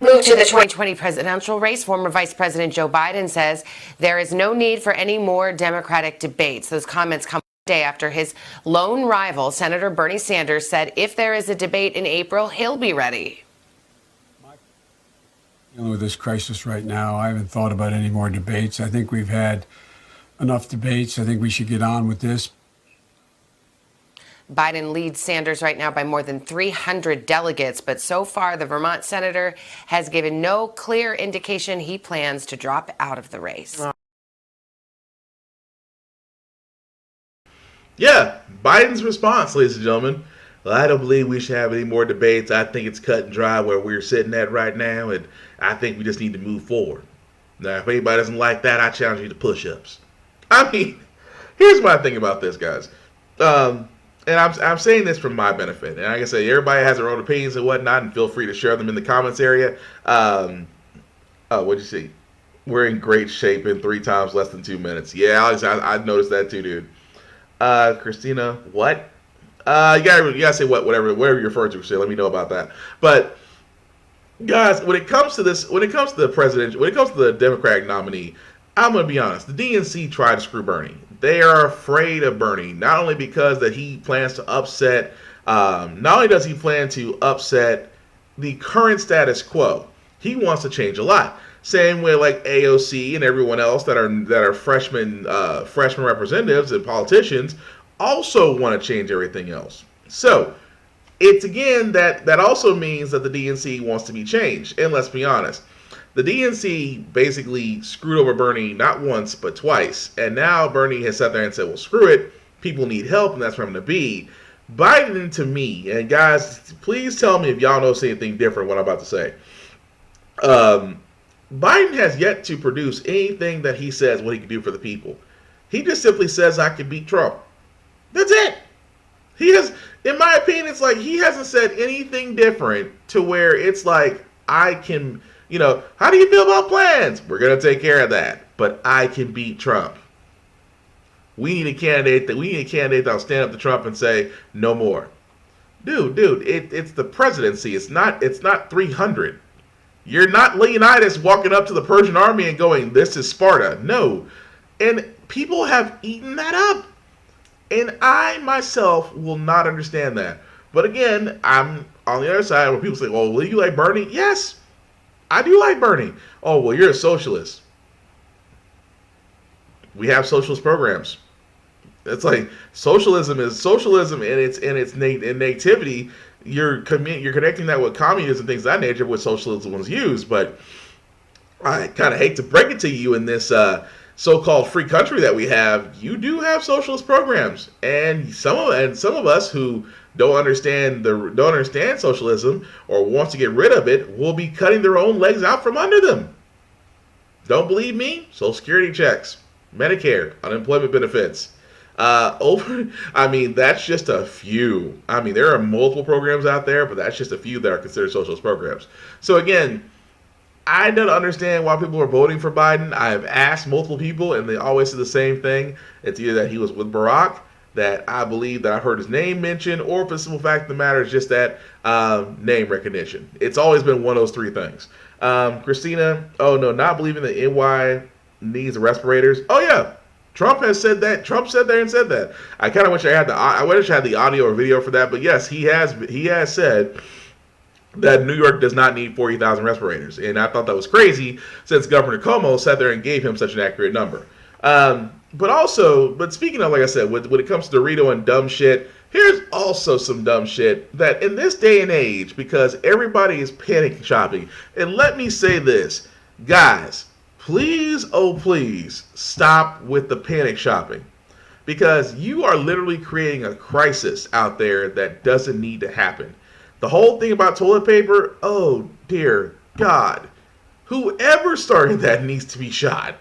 Move to the 2020 presidential race. Former Vice President Joe Biden says there is no need for any more Democratic debates. Those comments come a day after his lone rival, Senator Bernie Sanders, said if there is a debate in April, he'll be ready. Dealing with this crisis right now, I haven't thought about any more debates. I think we've had enough debates. I think we should get on with this. Biden leads Sanders right now by more than 300 delegates, but so far the Vermont senator has given no clear indication he plans to drop out of the race. Yeah, Biden's response, ladies and gentlemen. Well, I don't believe we should have any more debates. I think it's cut and dry where we're sitting at right now, and I think we just need to move forward. Now, if anybody doesn't like that, I challenge you to push-ups. I mean, here's my thing about this, guys. And I'm saying this for my benefit. And like I say, everybody has their own opinions and whatnot, and feel free to share them in the comments area. What'd you see? We're in great shape in 3 times less than 2 minutes. Yeah, Alex, I noticed that too, dude. Christina, what? You gotta say whatever you're referring to. Christina, let me know about that. But guys, when it comes to the Democratic nominee, I'm going to be honest. The DNC tried to screw Bernie. They are afraid of Bernie, not only because that he plans to upset, not only does he plan to upset the current status quo, he wants to change a lot. Same way like AOC and everyone else that are freshman representatives and politicians also want to change everything else. So it's again that also means that the DNC wants to be changed. And let's be honest. The DNC basically screwed over Bernie not once, but twice. And now Bernie has sat there and said, well, screw it. People need help, and that's where I'm going to be. Biden, to me, and guys, please tell me if y'all know anything different what I'm about to say. Biden has yet to produce anything that he says what he can do for the people. He just simply says, I can beat Trump. That's it. He has, in my opinion, it's like he hasn't said anything different to where it's like, I can... how do you feel about plans? We're going to take care of that. But I can beat Trump. We need a candidate that'll stand up to Trump and say, no more. Dude, it's the presidency. It's not 300. You're not Leonidas walking up to the Persian army and going, this is Sparta. No. And people have eaten that up. And I myself will not understand that. But again, I'm on the other side where people say, well, will you like Bernie? Yes. I do like Bernie. Oh, well, you're a socialist. We have socialist programs. It's like socialism is socialism in its nativity. You're connecting that with communism and things of that nature, which socialism was used. But I kind of hate to break it to you in this so-called free country that we have. You do have socialist programs, and some of us who don't understand socialism or wants to get rid of it will be cutting their own legs out from under them. Don't believe me? Social Security checks, Medicare, unemployment benefits. That's just a few. There are multiple programs out there, but that's just a few that are considered socialist programs. So again, I don't understand why people are voting for Biden. I have asked multiple people, and they always say the same thing. It's either that he was with Barack, that I believe that I've heard his name mentioned, or for the simple fact of the matter is just that name recognition. It's always been one of those 3 things. Christina, oh no, not believing that NY needs respirators. Oh yeah, Trump has said that. Trump said that and said that. I kind of wish I had the audio or video for that, but yes, he has said that New York does not need 40,000 respirators, and I thought that was crazy since Governor Cuomo sat there and gave him such an accurate number. But speaking of, like I said, when it comes to Dorito and dumb shit, here's also some dumb shit that in this day and age, because everybody is panic shopping, and let me say this, guys, please, oh please, stop with the panic shopping, because you are literally creating a crisis out there that doesn't need to happen. The whole thing about toilet paper, oh dear God, whoever started that needs to be shot,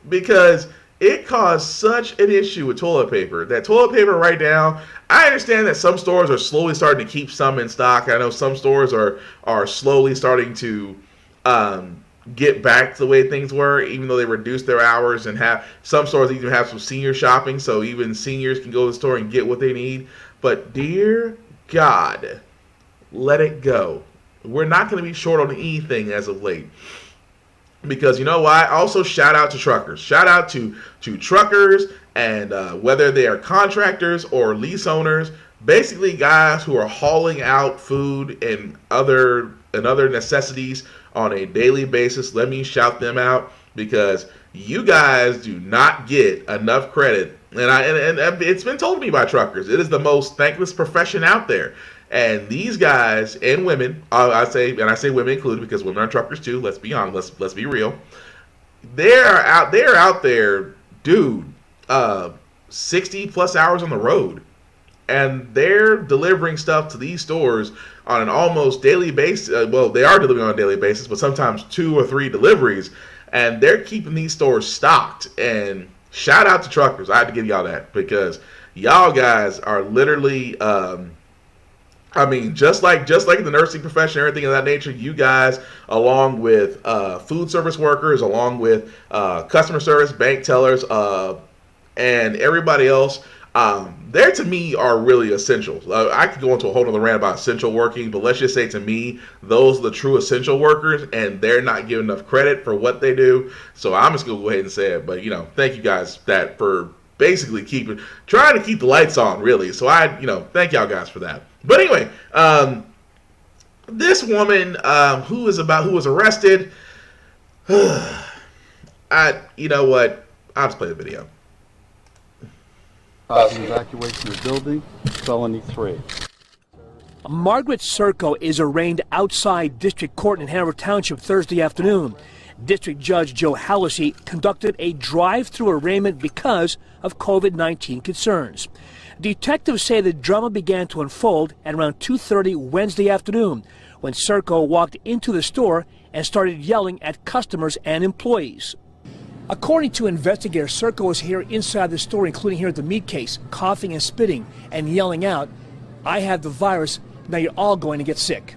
because it caused such an issue with toilet paper. That toilet paper right now, I understand that some stores are slowly starting to keep some in stock. I know some stores are slowly starting to get back to the way things were, even though they reduced their hours, and have some stores even have some senior shopping, so even seniors can go to the store and get what they need. But dear God, let it go. we're not going to be short on anything as of late. Because you know why? Also, shout out to truckers. Shout out to truckers, and whether they are contractors or lease owners, basically guys who are hauling out food and other necessities on a daily basis. Let me shout them out, because you guys do not get enough credit. And it's been told to me by truckers. It is the most thankless profession out there. And these guys and women, I say women included, because women are truckers too. Let's be honest. Let's be real. They're out there, dude. 60 plus hours on the road, and they're delivering stuff to these stores on an almost daily basis. Well, they are delivering on a daily basis, but sometimes 2 or 3 deliveries, and they're keeping these stores stocked. And shout out to truckers. I had to give y'all that, because y'all guys are literally. I mean, just like the nursing profession, everything of that nature, you guys, along with food service workers, along with customer service, bank tellers, and everybody else, there to me are really essentials. I could go into a whole other rant about essential working, but let's just say to me, those are the true essential workers, and they're not given enough credit for what they do. So I'm just going to go ahead and say it. But, thank you guys for basically trying to keep the lights on, really. So thank y'all guys for that. But anyway, this woman who was arrested, you know what? I'll just play the video. Evacuation of building, felony 3. Margaret Serco is arraigned outside District Court in Hanover Township Thursday afternoon. District Judge Joe Hallisey conducted a drive-through arraignment because of COVID-19 concerns. Detectives say the drama began to unfold at around 2:30 Wednesday afternoon, when Serco walked into the store and started yelling at customers and employees. According to investigators, Serco was here inside the store, including here at the meat case, coughing and spitting and yelling out, "I have the virus, now you're all going to get sick."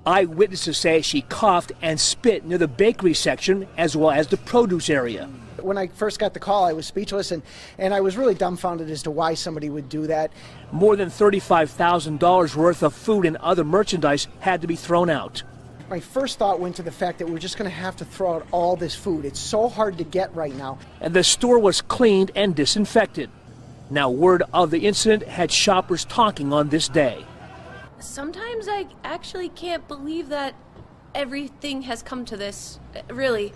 Eyewitnesses say she coughed and spit near the bakery section as well as the produce area. When I first got the call, I was speechless, and I was really dumbfounded as to why somebody would do that. More than $35,000 worth of food and other merchandise had to be thrown out. My first thought went to the fact that we're just going to have to throw out all this food. It's so hard to get right now. And the store was cleaned and disinfected. Now, word of the incident had shoppers talking on this day. Sometimes I actually can't believe that everything has come to this. Really.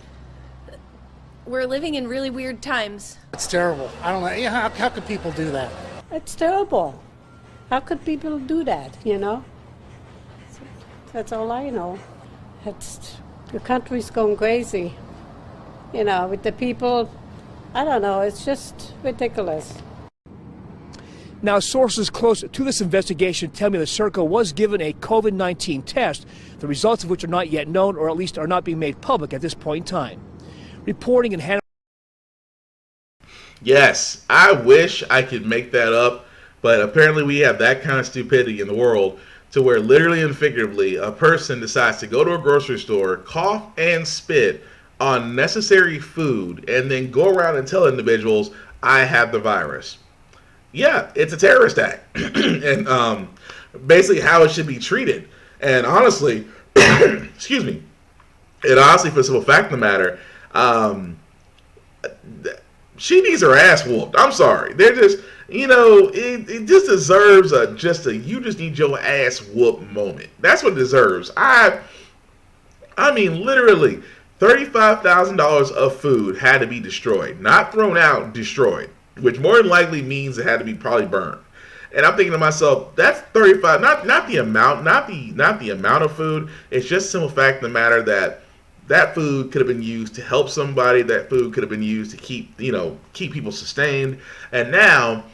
We're living in really weird times. It's terrible. I don't know. How could people do that? It's terrible. How could people do that, That's all I know. The country's going crazy. With the people, I don't know, it's just ridiculous. Now, sources close to this investigation tell me that Serco was given a COVID-19 test, the results of which are not yet known, or at least are not being made public at this point in time. Reporting in Hanover. Yes, I wish I could make that up, but apparently we have that kind of stupidity in the world to where literally and figuratively a person decides to go to a grocery store, cough and spit on necessary food, and then go around and tell individuals, "I have the virus." Yeah, it's a terrorist act, and basically how it should be treated. And honestly, excuse me, and honestly, for the simple fact of the matter, she needs her ass whooped. I'm sorry. They're just, it just deserves you just need your ass whooped moment. That's what it deserves. I mean, literally, $35,000 of food had to be destroyed, not thrown out, destroyed, which more than likely means it had to be probably burned. And I'm thinking to myself, that's 35, not the amount, not the amount of food. It's just the simple fact of the matter that food could have been used to help somebody. That food could have been used to keep people sustained. And now,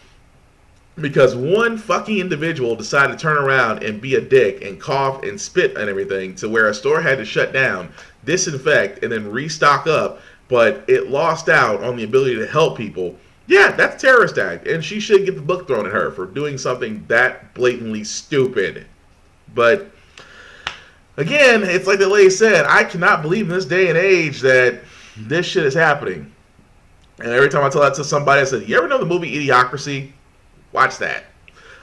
because one fucking individual decided to turn around and be a dick and cough and spit and everything, to where a store had to shut down, disinfect, and then restock up, but it lost out on the ability to help people. Yeah, that's a terrorist act, and she should get the book thrown at her for doing something that blatantly stupid. But again, it's like the lady said, I cannot believe in this day and age that this shit is happening. And every time I tell that to somebody, I said, "You ever know the movie Idiocracy? Watch that."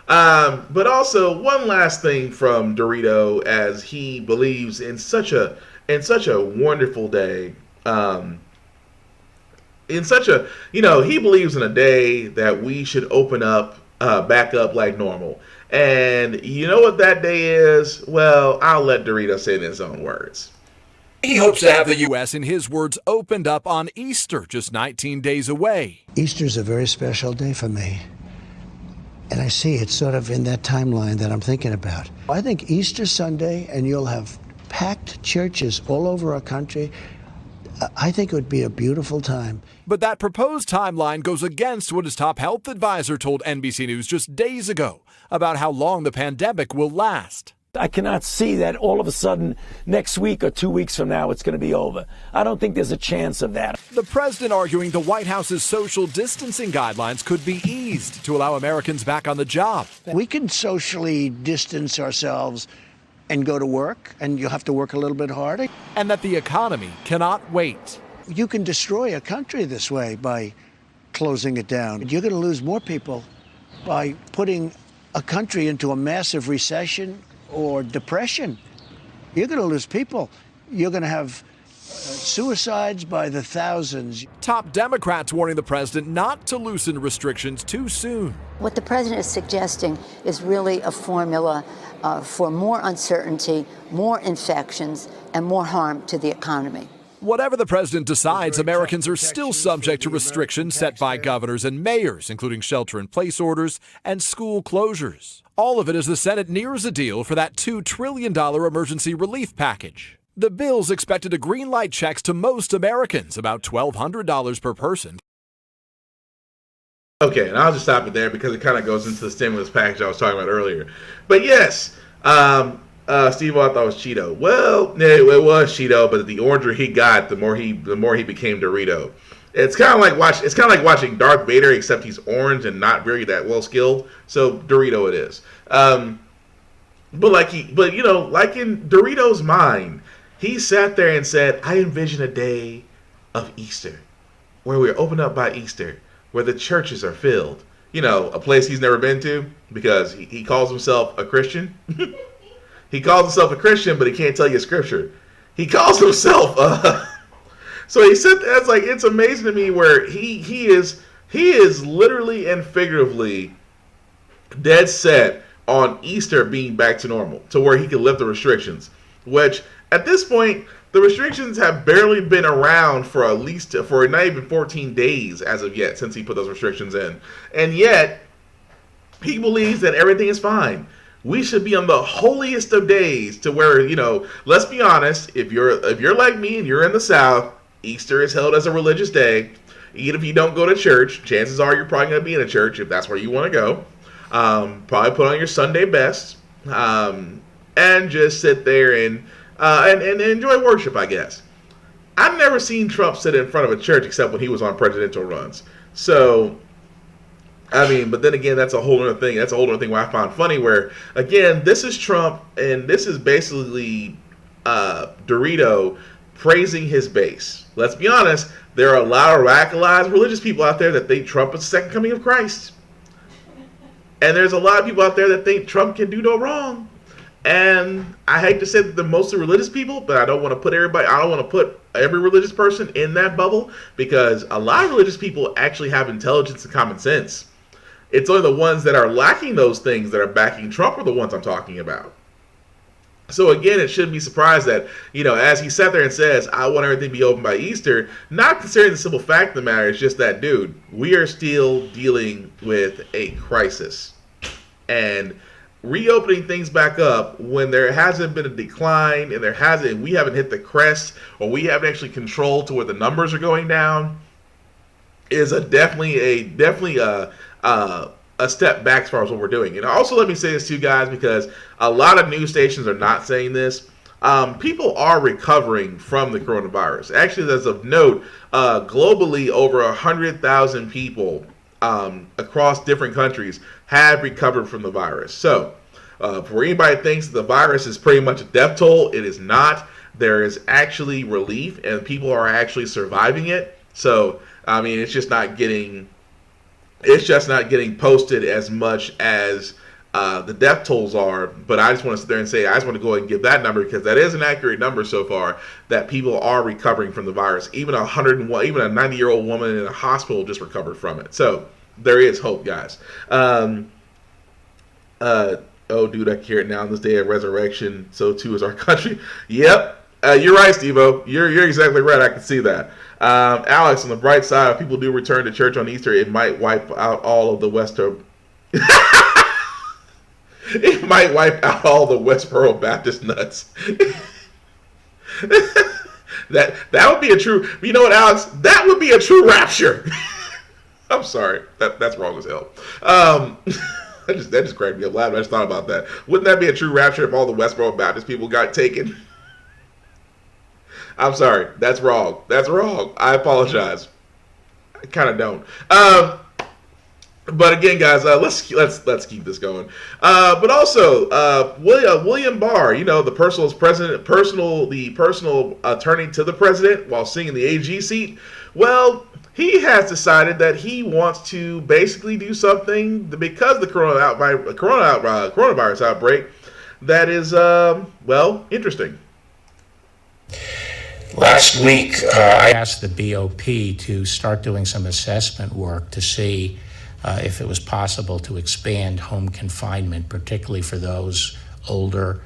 But also one last thing from Dorito, as he believes in such a wonderful day. In such a, he believes in a day that we should open up, back up like normal. And you know what that day is? Well, I'll let Dorito say it in his own words. He hopes to have the U.S., in his words, opened up on Easter, just 19 days away. Easter's a very special day for me. And I see it's sort of in that timeline that I'm thinking about. I think Easter Sunday, and you'll have packed churches all over our country. I think it would be a beautiful time. But that proposed timeline goes against what his top health advisor told NBC News just days ago about how long the pandemic will last. I cannot see that all of a sudden next week or 2 weeks from now it's going to be over. I don't think there's a chance of that. The president arguing the White House's social distancing guidelines could be eased to allow Americans back on the job. We can socially distance ourselves and go to work, and you'll have to work a little bit harder. And that the economy cannot wait. You can destroy a country this way by closing it down. You're going to lose more people by putting a country into a massive recession or depression. You're going to lose people. You're going to have suicides by the thousands. Top Democrats warning the president not to loosen restrictions too soon. What the president is suggesting is really a formula for more uncertainty, more infections, and more harm to the economy. Whatever the president decides, Americans are still subject to restrictions set by governors and mayors, including shelter-in-place orders and school closures. All of it as the Senate nears a deal for that $2 trillion emergency relief package. The bill's expected to greenlight checks to most Americans, about $1,200 per person. Okay, and I'll just stop it there because it kind of goes into the stimulus package I was talking about earlier. But yes, Steve, I thought it was Cheeto. Well, it was Cheeto, but the oranger he got, the more he became Dorito. It's kind of like watching Darth Vader, except he's orange and not very that well skilled. So Dorito it is. But in Dorito's mind, he sat there and said, "I envision a day of Easter, where we're opened up by Easter, where the churches are filled. A place he's never been to because he calls himself a Christian." He calls himself a Christian, but he can't tell you scripture. He calls himself so he said that's like, it's amazing to me where he is literally and figuratively dead set on Easter being back to normal, to where he can lift the restrictions, which at this point the restrictions have barely been around for not even 14 days as of yet since he put those restrictions in. And yet he believes that everything is fine. We should be on the holiest of days, to where, let's be honest, if you're like me and you're in the South, Easter is held as a religious day. Even if you don't go to church, chances are you're probably going to be in a church if that's where you want to go. Probably put on your Sunday best and just sit there and enjoy worship, I guess. I've never seen Trump sit in front of a church except when he was on presidential runs. So, but then again, that's a whole other thing. That's a whole other thing where I found funny where, again, this is Trump, and this is basically Dorito praising his base. Let's be honest, there are a lot of radicalized religious people out there that think Trump is the second coming of Christ. And there's a lot of people out there that think Trump can do no wrong. And I hate to say that the mostly religious people, but I don't want to put every religious person in that bubble, because a lot of religious people actually have intelligence and common sense. It's only the ones that are lacking those things that are backing Trump are the ones I'm talking about. So again, it shouldn't be surprised that, as he sat there and says, I want everything to be open by Easter, not considering the simple fact of the matter, it's just that, dude, we are still dealing with a crisis. And reopening things back up when there hasn't been a decline and we haven't hit the crest, or we haven't actually controlled to where the numbers are going down, is definitely a step back as far as what we're doing. And also, let me say this to you guys, because a lot of news stations are not saying this. People are recovering from the coronavirus. Actually, as of note, globally, over 100,000 people across different countries have recovered from the virus. So, for anybody that thinks the virus is pretty much a death toll, it is not. There is actually relief, and people are actually surviving it. So, it's just not getting posted as much as the death tolls are, but I just want to sit there and say I just want to go ahead and give that number because that is an accurate number so far that people are recovering from the virus. Even 101, even a 90-year-old woman in a hospital just recovered from it. So there is hope, guys. Oh, dude, I can hear it now on this day of resurrection. So too is our country. Yep, you're right, Steve-O. You're exactly right. I can see that. Alex, on the bright side, if people do return to church on Easter, it might wipe out all of the It might wipe out all the Westboro Baptist nuts. that would be a true. You know what, Alex? That would be a true rapture. I'm sorry. That's wrong as hell. That just cracked me up loud. I just thought about that. Wouldn't that be a true rapture if all the Westboro Baptist people got taken? I'm sorry. That's wrong. That's wrong. I apologize. I kind of don't. But again, guys, let's keep this going. But also, William Barr, the personal attorney to the president while sitting in the AG seat. Well, he has decided that he wants to basically do something because the coronavirus outbreak that is interesting. Last week, I asked the BOP to start doing some assessment work to see if it was possible to expand home confinement, particularly for those older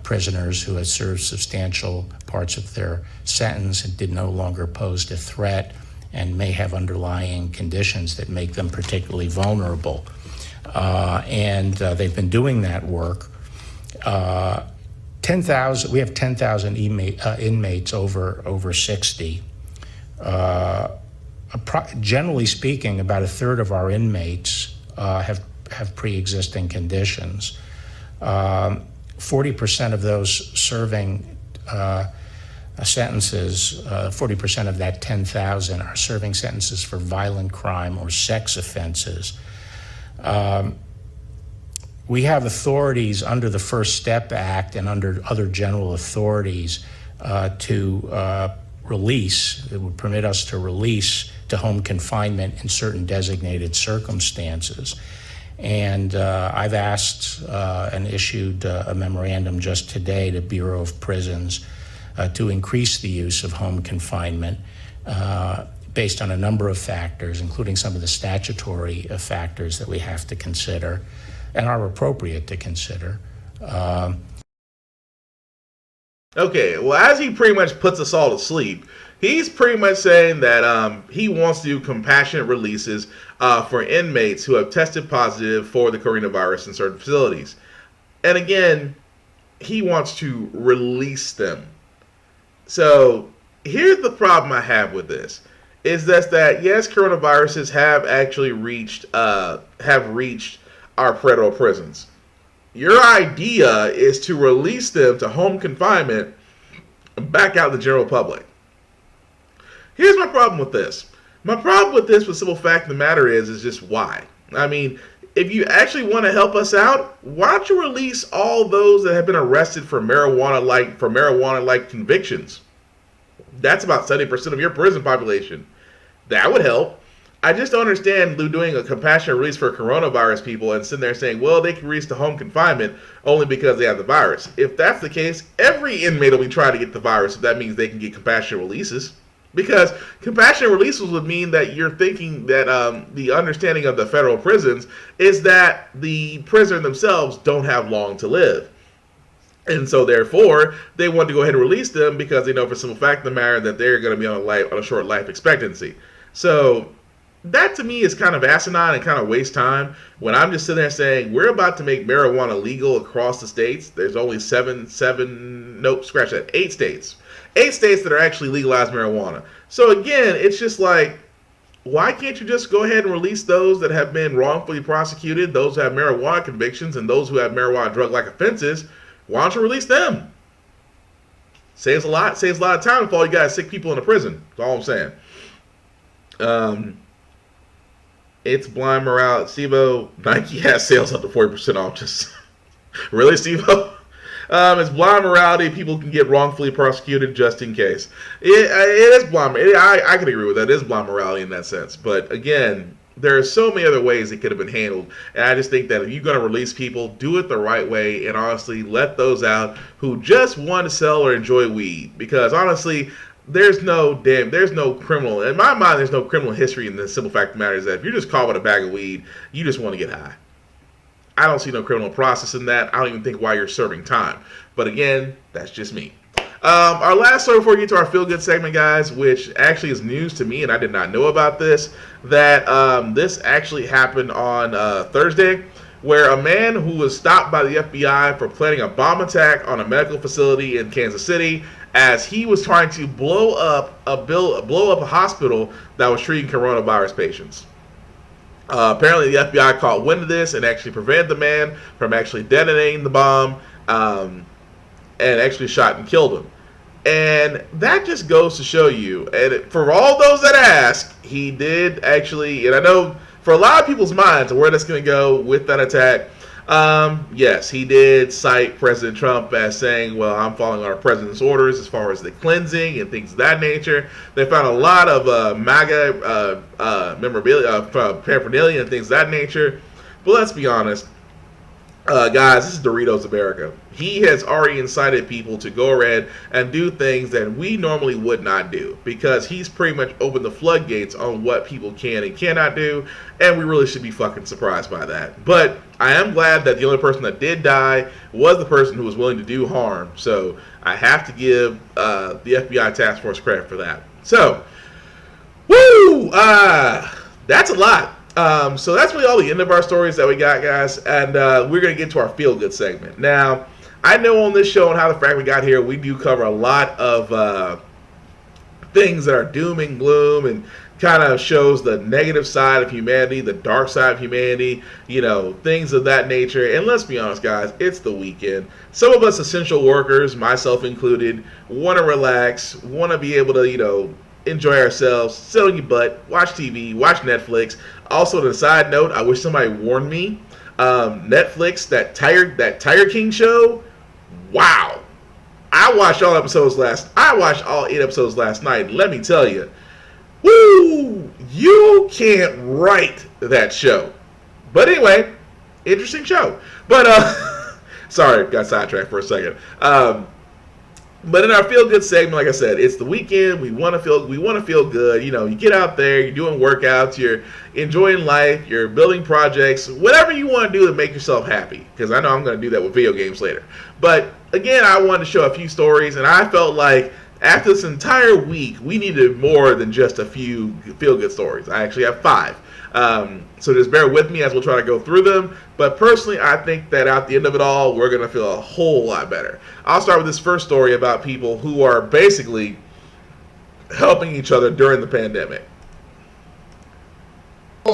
prisoners who had served substantial parts of their sentence and did no longer pose a threat and may have underlying conditions that make them particularly vulnerable. And they've been doing that work. 10,000. We have 10,000 inmates over 60. Generally speaking, about a third of our inmates have pre-existing conditions. 40% of those serving sentences, 40% of that 10,000 are serving sentences for violent crime or sex offenses. We have authorities under the First Step Act and under other general authorities to release, that would permit us to release to home confinement in certain designated circumstances. And I've asked and issued a memorandum just today to Bureau of Prisons to increase the use of home confinement based on a number of factors, including some of the statutory factors that we have to consider and are appropriate to consider. Okay, well, as he pretty much puts us all to sleep, he's pretty much saying that he wants to do compassionate releases for inmates who have tested positive for the coronavirus in certain facilities. And again, he wants to release them. So here's the problem I have with this. Is that yes, coronaviruses have actually reached our federal prisons. Your idea is to release them to home confinement and back out in the general public. Here's my problem with this. My problem with this, the simple fact of the matter is just why. I mean, if you actually want to help us out, why don't you release all those that have been arrested for marijuana-like convictions? That's about 70% of your prison population. That would help. I just don't understand doing a compassionate release for coronavirus people and sitting there saying, well, they can release to home confinement only because they have the virus. If that's the case, every inmate will be trying to get the virus if that means they can get compassionate releases. Because compassionate releases would mean that you're thinking that the understanding of the federal prisons is that the prisoner themselves don't have long to live. And so therefore, they want to go ahead and release them because they know for simple fact of the matter that they're going to be on a short life expectancy. So that to me is kind of asinine and kind of waste time when I'm just sitting there saying we're about to make marijuana legal across the states. There's only 8 states. 8 states that are actually legalized marijuana. So again, it's just like, why can't you just go ahead and release those that have been wrongfully prosecuted, those who have marijuana convictions, and those who have marijuana drug-like offenses? Why don't you release them? Saves a lot of time for all you guys sick people in the prison. That's all I'm saying. It's blind morale. Steve-O, Nike has sales up to 40% off. Just really, Steve-O? It's blind morality. People can get wrongfully prosecuted just in case. It is blind. I can agree with that. It is blind morality in that sense. But again, There are so many other ways it could have been handled, and I just think that if you're going to release people, do it the right way, and honestly, let those out who just want to sell or enjoy weed. Because honestly, there's no criminal, in my mind, there's no criminal history in the simple fact of the matter is that if you're just caught with a bag of weed, you just want to get high. I don't see no criminal process in that. I don't even think why you're serving time. But again, that's just me. Our last story before we get to our feel-good segment, guys, which actually is news to me, and I did not know about this, that this actually happened on Thursday, where a man who was stopped by the FBI for planning a bomb attack on a medical facility in Kansas City as he was trying to blow up a hospital that was treating coronavirus patients. Apparently, the FBI caught wind of this and actually prevented the man from actually detonating the bomb and actually shot and killed him. And that just goes to show you, and for all those that ask, he did actually, and I know for a lot of people's minds where that's going to go with that attack, yes, he did cite President Trump as saying, well, I'm following our president's orders as far as the cleansing and things of that nature. They found a lot of MAGA memorabilia, paraphernalia and things of that nature. But let's be honest, guys, this is Doritos America. He has already incited people to go ahead and do things that we normally would not do, because he's pretty much opened the floodgates on what people can and cannot do, and we really should be fucking surprised by that. But I am glad that the only person that did die was the person who was willing to do harm, so I have to give the FBI task force credit for that. So, woo! That's a lot. So that's really all the end of our stories that we got, guys, and we're going to get to our feel-good segment. Now, I know on this show on How the Frack We Got Here, we do cover a lot of things that are doom and gloom and kind of shows the negative side of humanity, the dark side of humanity, you know, things of that nature. And let's be honest, guys, it's the weekend. Some of us essential workers, myself included, want to relax, want to be able to, you know, enjoy ourselves, sit on your butt, watch TV, watch Netflix. Also, on a side note, I wish somebody warned me. Netflix, that Tiger King show, wow. I watched all 8 episodes last night. Let me tell you, woo, you can't write that show. But anyway, interesting show. But sorry, got sidetracked for a second. But in our feel good segment, like I said, it's the weekend. We want to feel good. You know, you get out there, you're doing workouts, you're enjoying life, you're building projects, whatever you want to do to make yourself happy. Because I know I'm going to do that with video games later. But again, I wanted to show a few stories, and I felt like after this entire week, we needed more than just a few feel good stories. I actually have 5. So just bear with me as we'll try to go through them. But personally, I think that at the end of it all, we're going to feel a whole lot better. I'll start with this first story about people who are basically helping each other during the pandemic.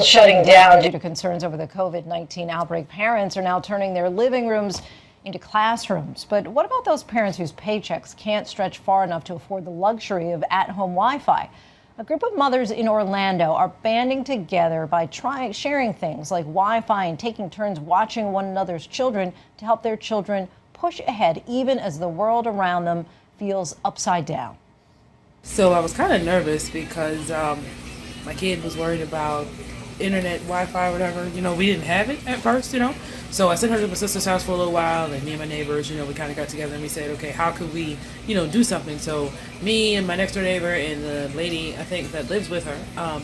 Shutting down due to concerns over the COVID-19 outbreak, parents are now turning their living rooms into classrooms. But what about those parents whose paychecks can't stretch far enough to afford the luxury of at-home Wi-Fi? A group of mothers in Orlando are banding together by sharing things like Wi-Fi and taking turns watching one another's children to help their children push ahead even as the world around them feels upside down. So I was kind of nervous because my kid was worried about internet, Wi-Fi, whatever. You know, we didn't have it at first, you know. So I sent her to my sister's house for a little while, and me and my neighbors, you know, we kind of got together and we said, okay, how could we, you know, do something? So me and my next door neighbor and the lady, I think, that lives with her,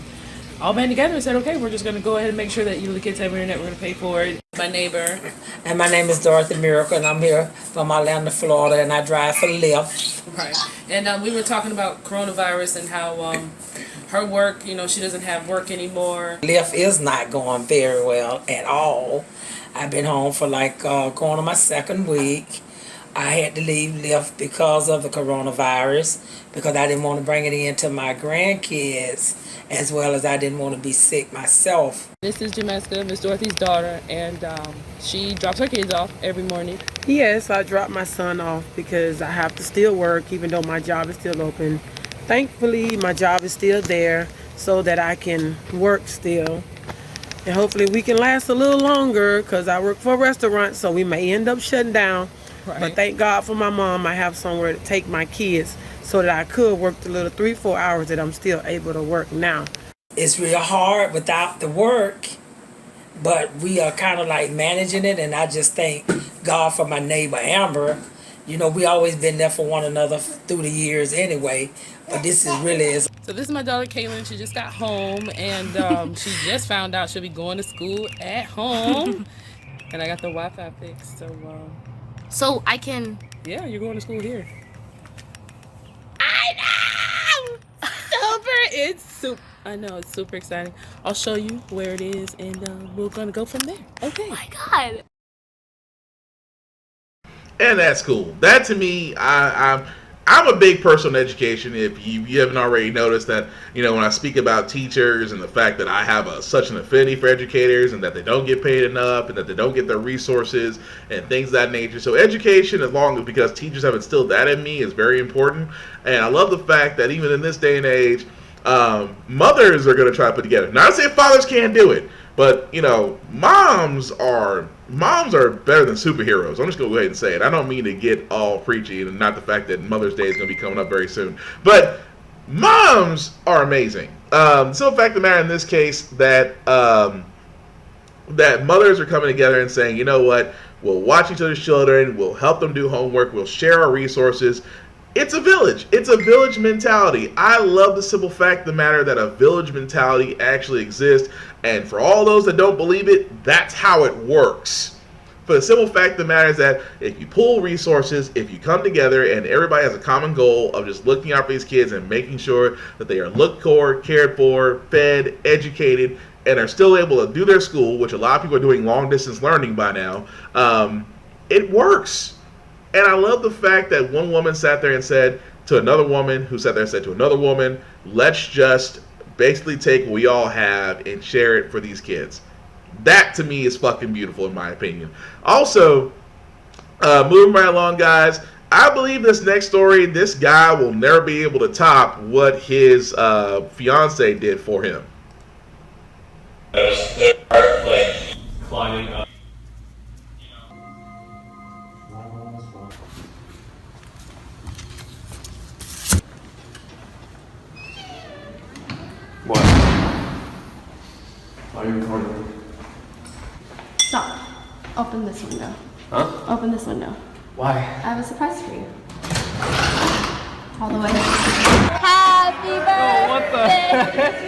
all band together and said, okay, we're just going to go ahead and make sure that, you know, the kids have internet, we're going to pay for it. My neighbor. And my name is Dorothy Miracle, and I'm here from Orlando, Florida, and I drive for Lyft. Right. And we were talking about coronavirus and how her work, you know, she doesn't have work anymore. Lyft is not going very well at all. I've been home for like going on my 2nd week. I had to leave Lyft because of the coronavirus, because I didn't want to bring it into my grandkids, as well as I didn't want to be sick myself. This is Jameska, Miss Dorothy's daughter, and she drops her kids off every morning. Yes, I drop my son off because I have to still work even though my job is still open. Thankfully, my job is still there so that I can work still. And hopefully we can last a little longer because I work for a restaurant, so we may end up shutting down. Right. But thank God for my mom, I have somewhere to take my kids so that I could work the little 3-4 hours that I'm still able to work now. It's real hard without the work, but we are kind of like managing it, and I just thank God for my neighbor Amber. You know, we always been there for one another through the years anyway, but this is really. So this is my daughter Kaylin. She just got home, and she just found out she'll be going to school at home. And I got the Wi-Fi fixed, so I can. Yeah, you're going to school here. I know. It's super. I know it's super exciting. I'll show you where it is, and we're gonna go from there. Okay. Oh my God. And that's cool. That to me, I'm a big person on education. If you haven't already noticed that, you know, when I speak about teachers and the fact that I have such an affinity for educators and that they don't get paid enough and that they don't get their resources and things of that nature. So education, as long as because teachers have instilled that in me, is very important. And I love the fact that even in this day and age, mothers are going to try to put together. Not to say fathers can't do it, but you know, moms are better than superheroes. I'm just going to go ahead and say it. I don't mean to get all preachy, and not the fact that Mother's Day is going to be coming up very soon, but moms are amazing. So the fact of the matter in this case that that mothers are coming together and saying, you know what, we'll watch each other's children, we'll help them do homework, we'll share our resources. It's a village. It's a village mentality. I love the simple fact of the matter that a village mentality actually exists. And for all those that don't believe it, that's how it works. For the simple fact of the matter is that if you pool resources, if you come together and everybody has a common goal of just looking out for these kids and making sure that they are looked for, cared for, fed, educated, and are still able to do their school, which a lot of people are doing long distance learning by now, it works. And I love the fact that one woman sat there and said to another woman, who sat there and said to another woman, let's just basically take what we all have and share it for these kids. That to me is fucking beautiful in my opinion. Also, moving right along, guys, I believe this next story, this guy will never be able to top what his fiance did for him. Climbing up. What? Why are you recording? Stop. Open this window. Huh? Open this window. Why? I have a surprise for you. All the way. Happy birthday! Oh, what the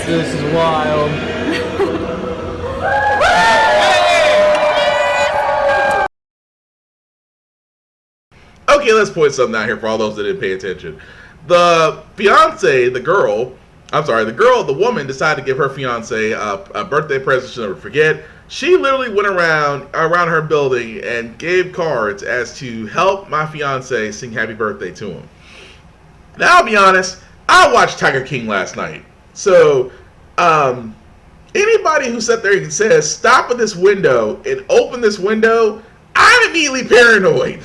This is wild. Okay, let's point something out here for all those that didn't pay attention. The fiance, the woman decided to give her fiance a birthday present she'll never forget. She literally went around her building and gave cards as to help my fiance sing happy birthday to him. Now, I'll be honest, I watched Tiger King last night. So, anybody who sat there and says, stop at this window and open this window, I'm immediately paranoid.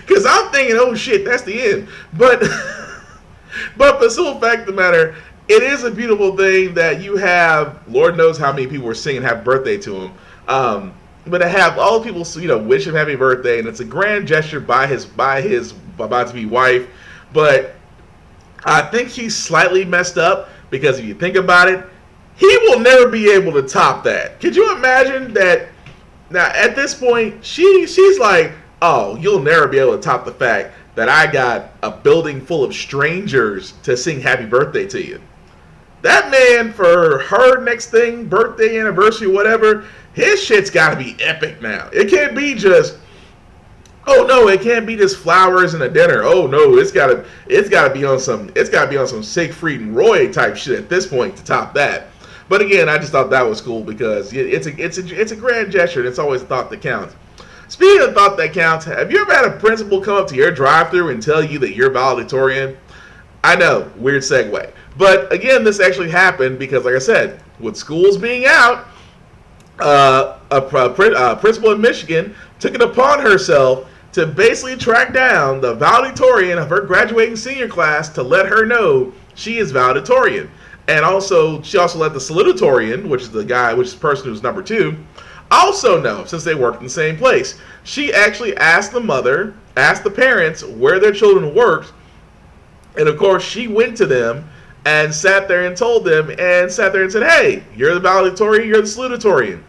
Because I'm thinking, oh shit, that's the end. But for the simple fact of the matter, it is a beautiful thing that you have, Lord knows how many people were singing happy birthday to him. But to have all the people, you know, wish him happy birthday, and it's a grand gesture by his about to be wife. But I think he's slightly messed up, because if you think about it, he will never be able to top that. Could you imagine that? Now at this point, she's like, oh, you'll never be able to top the fact that I got a building full of strangers to sing happy birthday to you. That man, for her next thing, birthday, anniversary, whatever, his shit's got to be epic now. It can't be just, oh no, it can't be just flowers and a dinner. Oh no, it's gotta be on some Siegfried and Roy type shit at this point to top that. But again, I just thought that was cool because it's a grand gesture, and it's always a thought that counts. Speaking of thought that counts, have you ever had a principal come up to your drive-thru and tell you that you're valedictorian? I know, weird segue. But again, this actually happened because, like I said, with schools being out, a principal in Michigan took it upon herself to basically track down the valedictorian of her graduating senior class to let her know She is valedictorian. And also, she also let the salutatorian, which is the person who's number 2, also know, since they worked in the same place. She actually asked the parents where their children worked, and of course, she went to them and sat there and told them, and sat there and said, hey, you're the valedictorian, you're the salutatorian.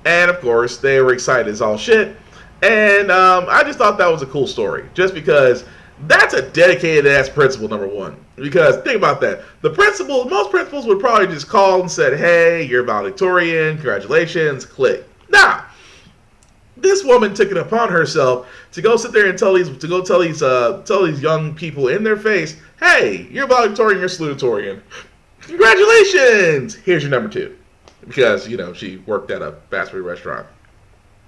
And of course, they were excited as all shit. And I just thought that was a cool story, just because that's a dedicated ass principal, number one. Because think about that. Most principals would probably just call and said, hey, you're valedictorian, congratulations, click. Nah. This woman took it upon herself to go sit there and tell these young people in their face, hey, you're valedictorian, you're salutatorian. Congratulations! Here's your number 2. Because, she worked at a fast food restaurant.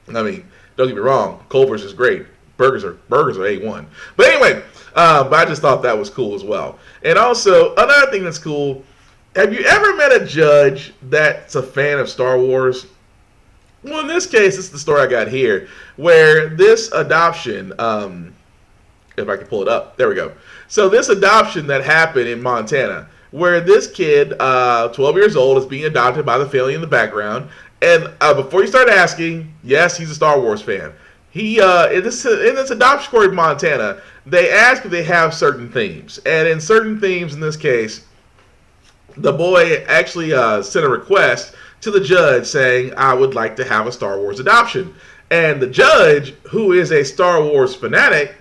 I mean, don't get me wrong, Culver's is great. Burgers are A1. But anyway, but I just thought that was cool as well. And also, another thing that's cool, have you ever met a judge that's a fan of Star Wars? Well, in this case, it's the story I got here, where this adoption, if I can pull it up, there we go. So this adoption that happened in Montana, where this kid, 12 years old, is being adopted by the family in the background. And before you start asking, yes, he's a Star Wars fan. He in this adoption court in Montana, they ask if they have certain themes. And in certain themes, in this case, the boy actually sent a request to the judge saying, I would like to have a Star Wars adoption. And the judge, who is a Star Wars fanatic,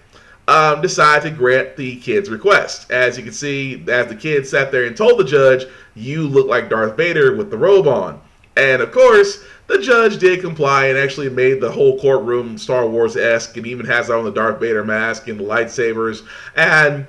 decided to grant the kid's request. As you can see, as the kid sat there and told the judge, you look like Darth Vader with the robe on. And of course, the judge did comply and actually made the whole courtroom Star Wars-esque, and even has on the Darth Vader mask and the lightsabers. And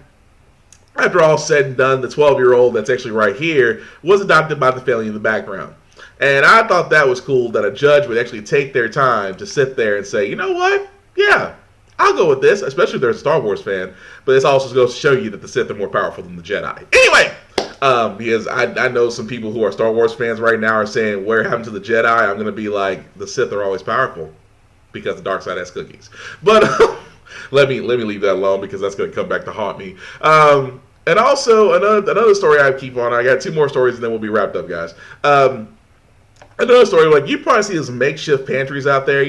after all said and done, the 12-year-old that's actually right here was adopted by the family in the background. And I thought that was cool that a judge would actually take their time to sit there and say, you know what? Yeah, I'll go with this, especially if they're a Star Wars fan. But this also goes to show you that the Sith are more powerful than the Jedi. Anyway, because I know some people who are Star Wars fans right now are saying, what happened to the Jedi? I'm going to be like, the Sith are always powerful because the dark side has cookies. But let me leave that alone because that's going to come back to haunt me. And also, another story I keep on. I got 2 more stories and then we'll be wrapped up, guys. Another story, like you probably see those makeshift pantries out there,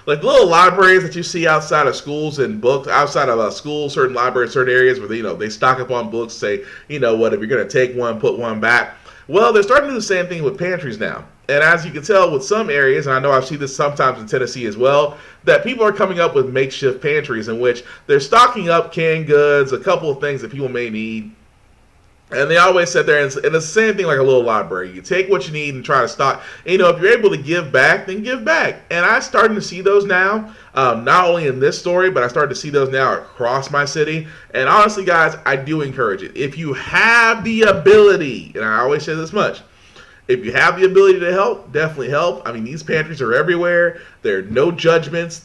like little libraries that you see outside of schools and books, outside of schools, certain libraries, certain areas where they stock up on books, say, if you're going to take one, put one back. Well, they're starting to do the same thing with pantries now. And as you can tell with some areas, and I know I've seen this sometimes in Tennessee as well, that people are coming up with makeshift pantries in which they're stocking up canned goods, a couple of things that people may need. And they always sit there, and it's the same thing like a little library. You take what you need and try to stock. If you're able to give back, then give back. And I'm starting to see those now, not only in this story, but I started to see those now across my city. And honestly, guys, I do encourage it. If you have the ability, and I always say this much, if you have the ability to help, definitely help. I mean, these pantries are everywhere. There are no judgments.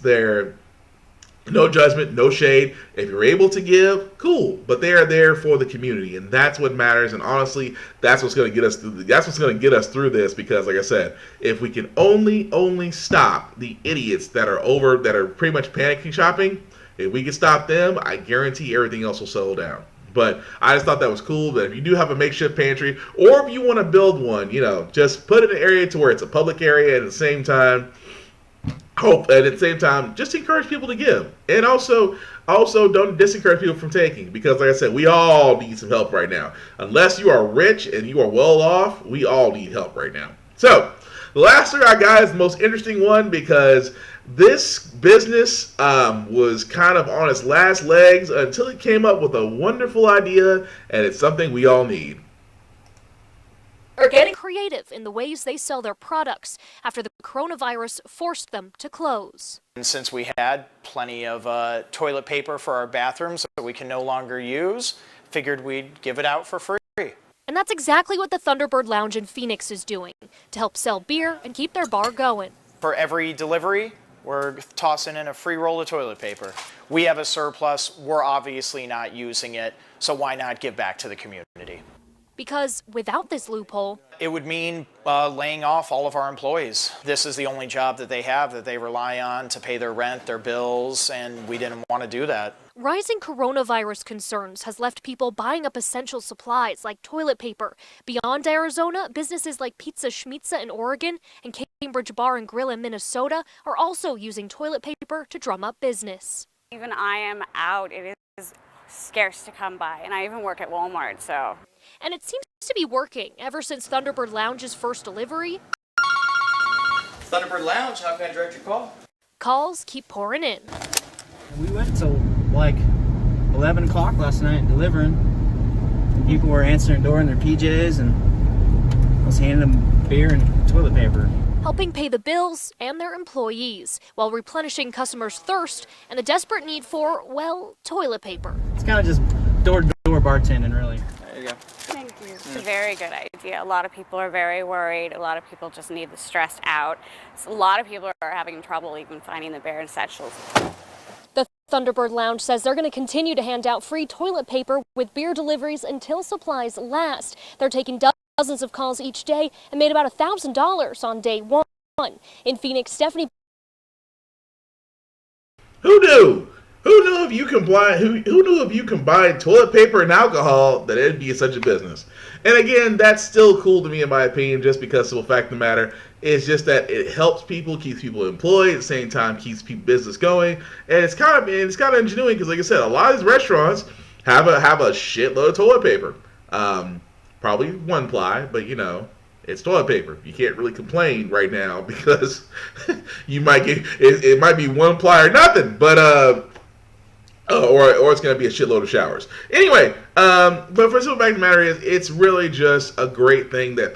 No judgment, no shade. If you're able to give, cool. But they are there for the community, and that's what matters. And honestly, that's what's going to get us through. That's what's going to get us through this. Because, like I said, if we can only stop the idiots that are pretty much panicking shopping, if we can stop them, I guarantee everything else will settle down. But I just thought that was cool. That if you do have a makeshift pantry, or if you want to build one, just put it in an area to where it's a public area, and at the same time, just encourage people to give. And also don't disencourage people from taking, because like I said, we all need some help right now. Unless you are rich and you are well off, we all need help right now. So the last story I got is the most interesting one, because this business was kind of on its last legs until it came up with a wonderful idea, and it's something we all need. Are getting creative in the ways they sell their products after the coronavirus forced them to close. And since we had plenty of toilet paper for our bathrooms that we can no longer use, figured we'd give it out for free. And that's exactly what the Thunderbird Lounge in Phoenix is doing to help sell beer and keep their bar going. For every delivery, we're tossing in a free roll of toilet paper. We have a surplus, we're obviously not using it, so why not give back to the community? Because without this loophole, it would mean laying off all of our employees. This is the only job that they have that they rely on to pay their rent, their bills, and we didn't want to do that. rising coronavirus concerns has left people buying up essential supplies like toilet paper. Beyond Arizona, businesses like Pizza Schmitza in Oregon and Cambridge Bar and Grill in Minnesota are also using toilet paper to drum up business. Even I am out. It is scarce to come by, and I even work at Walmart, so. And it seems to be working ever since Thunderbird Lounge's first delivery. Thunderbird Lounge, how can I direct your call? Calls keep pouring in. We went till like 11 o'clock last night delivering. And people were answering the door in their PJs, and I was handing them beer and toilet paper. Helping pay the bills and their employees while replenishing customers' thirst and the desperate need for, well, toilet paper. It's kind of just door-to-door bartending, really. There you go. Thank you. It's a very good idea. A lot of people are very worried. A lot of people just need the stressed out. So a lot of people are having trouble even finding the bare essentials. The Thunderbird Lounge says they're going to continue to hand out free toilet paper with beer deliveries until supplies last. They're taking dozens of calls each day and made about $1,000 on day one. In Phoenix, Stephanie. Who knew? Who knew if you combine who knew if you combine toilet paper and alcohol that it'd be such a business? And again, that's still cool to me in my opinion, just because the fact of the matter is just that it helps people, keeps people employed, at the same time keeps people business going, and it's kind of ingenuity because, like I said, a lot of these restaurants have a shitload of toilet paper. Probably one ply, but you know, it's toilet paper. You can't really complain right now because you might get it might be one ply or nothing, but or it's going to be a shitload of showers. Anyway, but for the simple fact of the matter is, it's really just a great thing that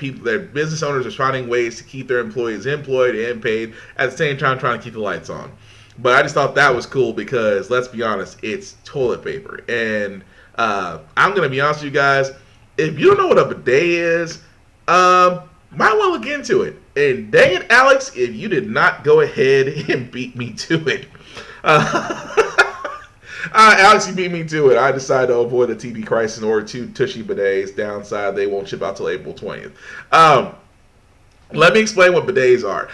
business owners are finding ways to keep their employees employed and paid at the same time trying to keep the lights on. But I just thought that was cool because, let's be honest, it's toilet paper. And I'm going to be honest with you guys, if you don't know what a bidet is, might want to look into it. And dang it, Alex, if you did not go ahead and beat me to it. Alex, you beat me to it. I decided to avoid the TB crisis and order 2 Tushy bidets. Downside, they won't ship out till April 20th. Let me explain what bidets are.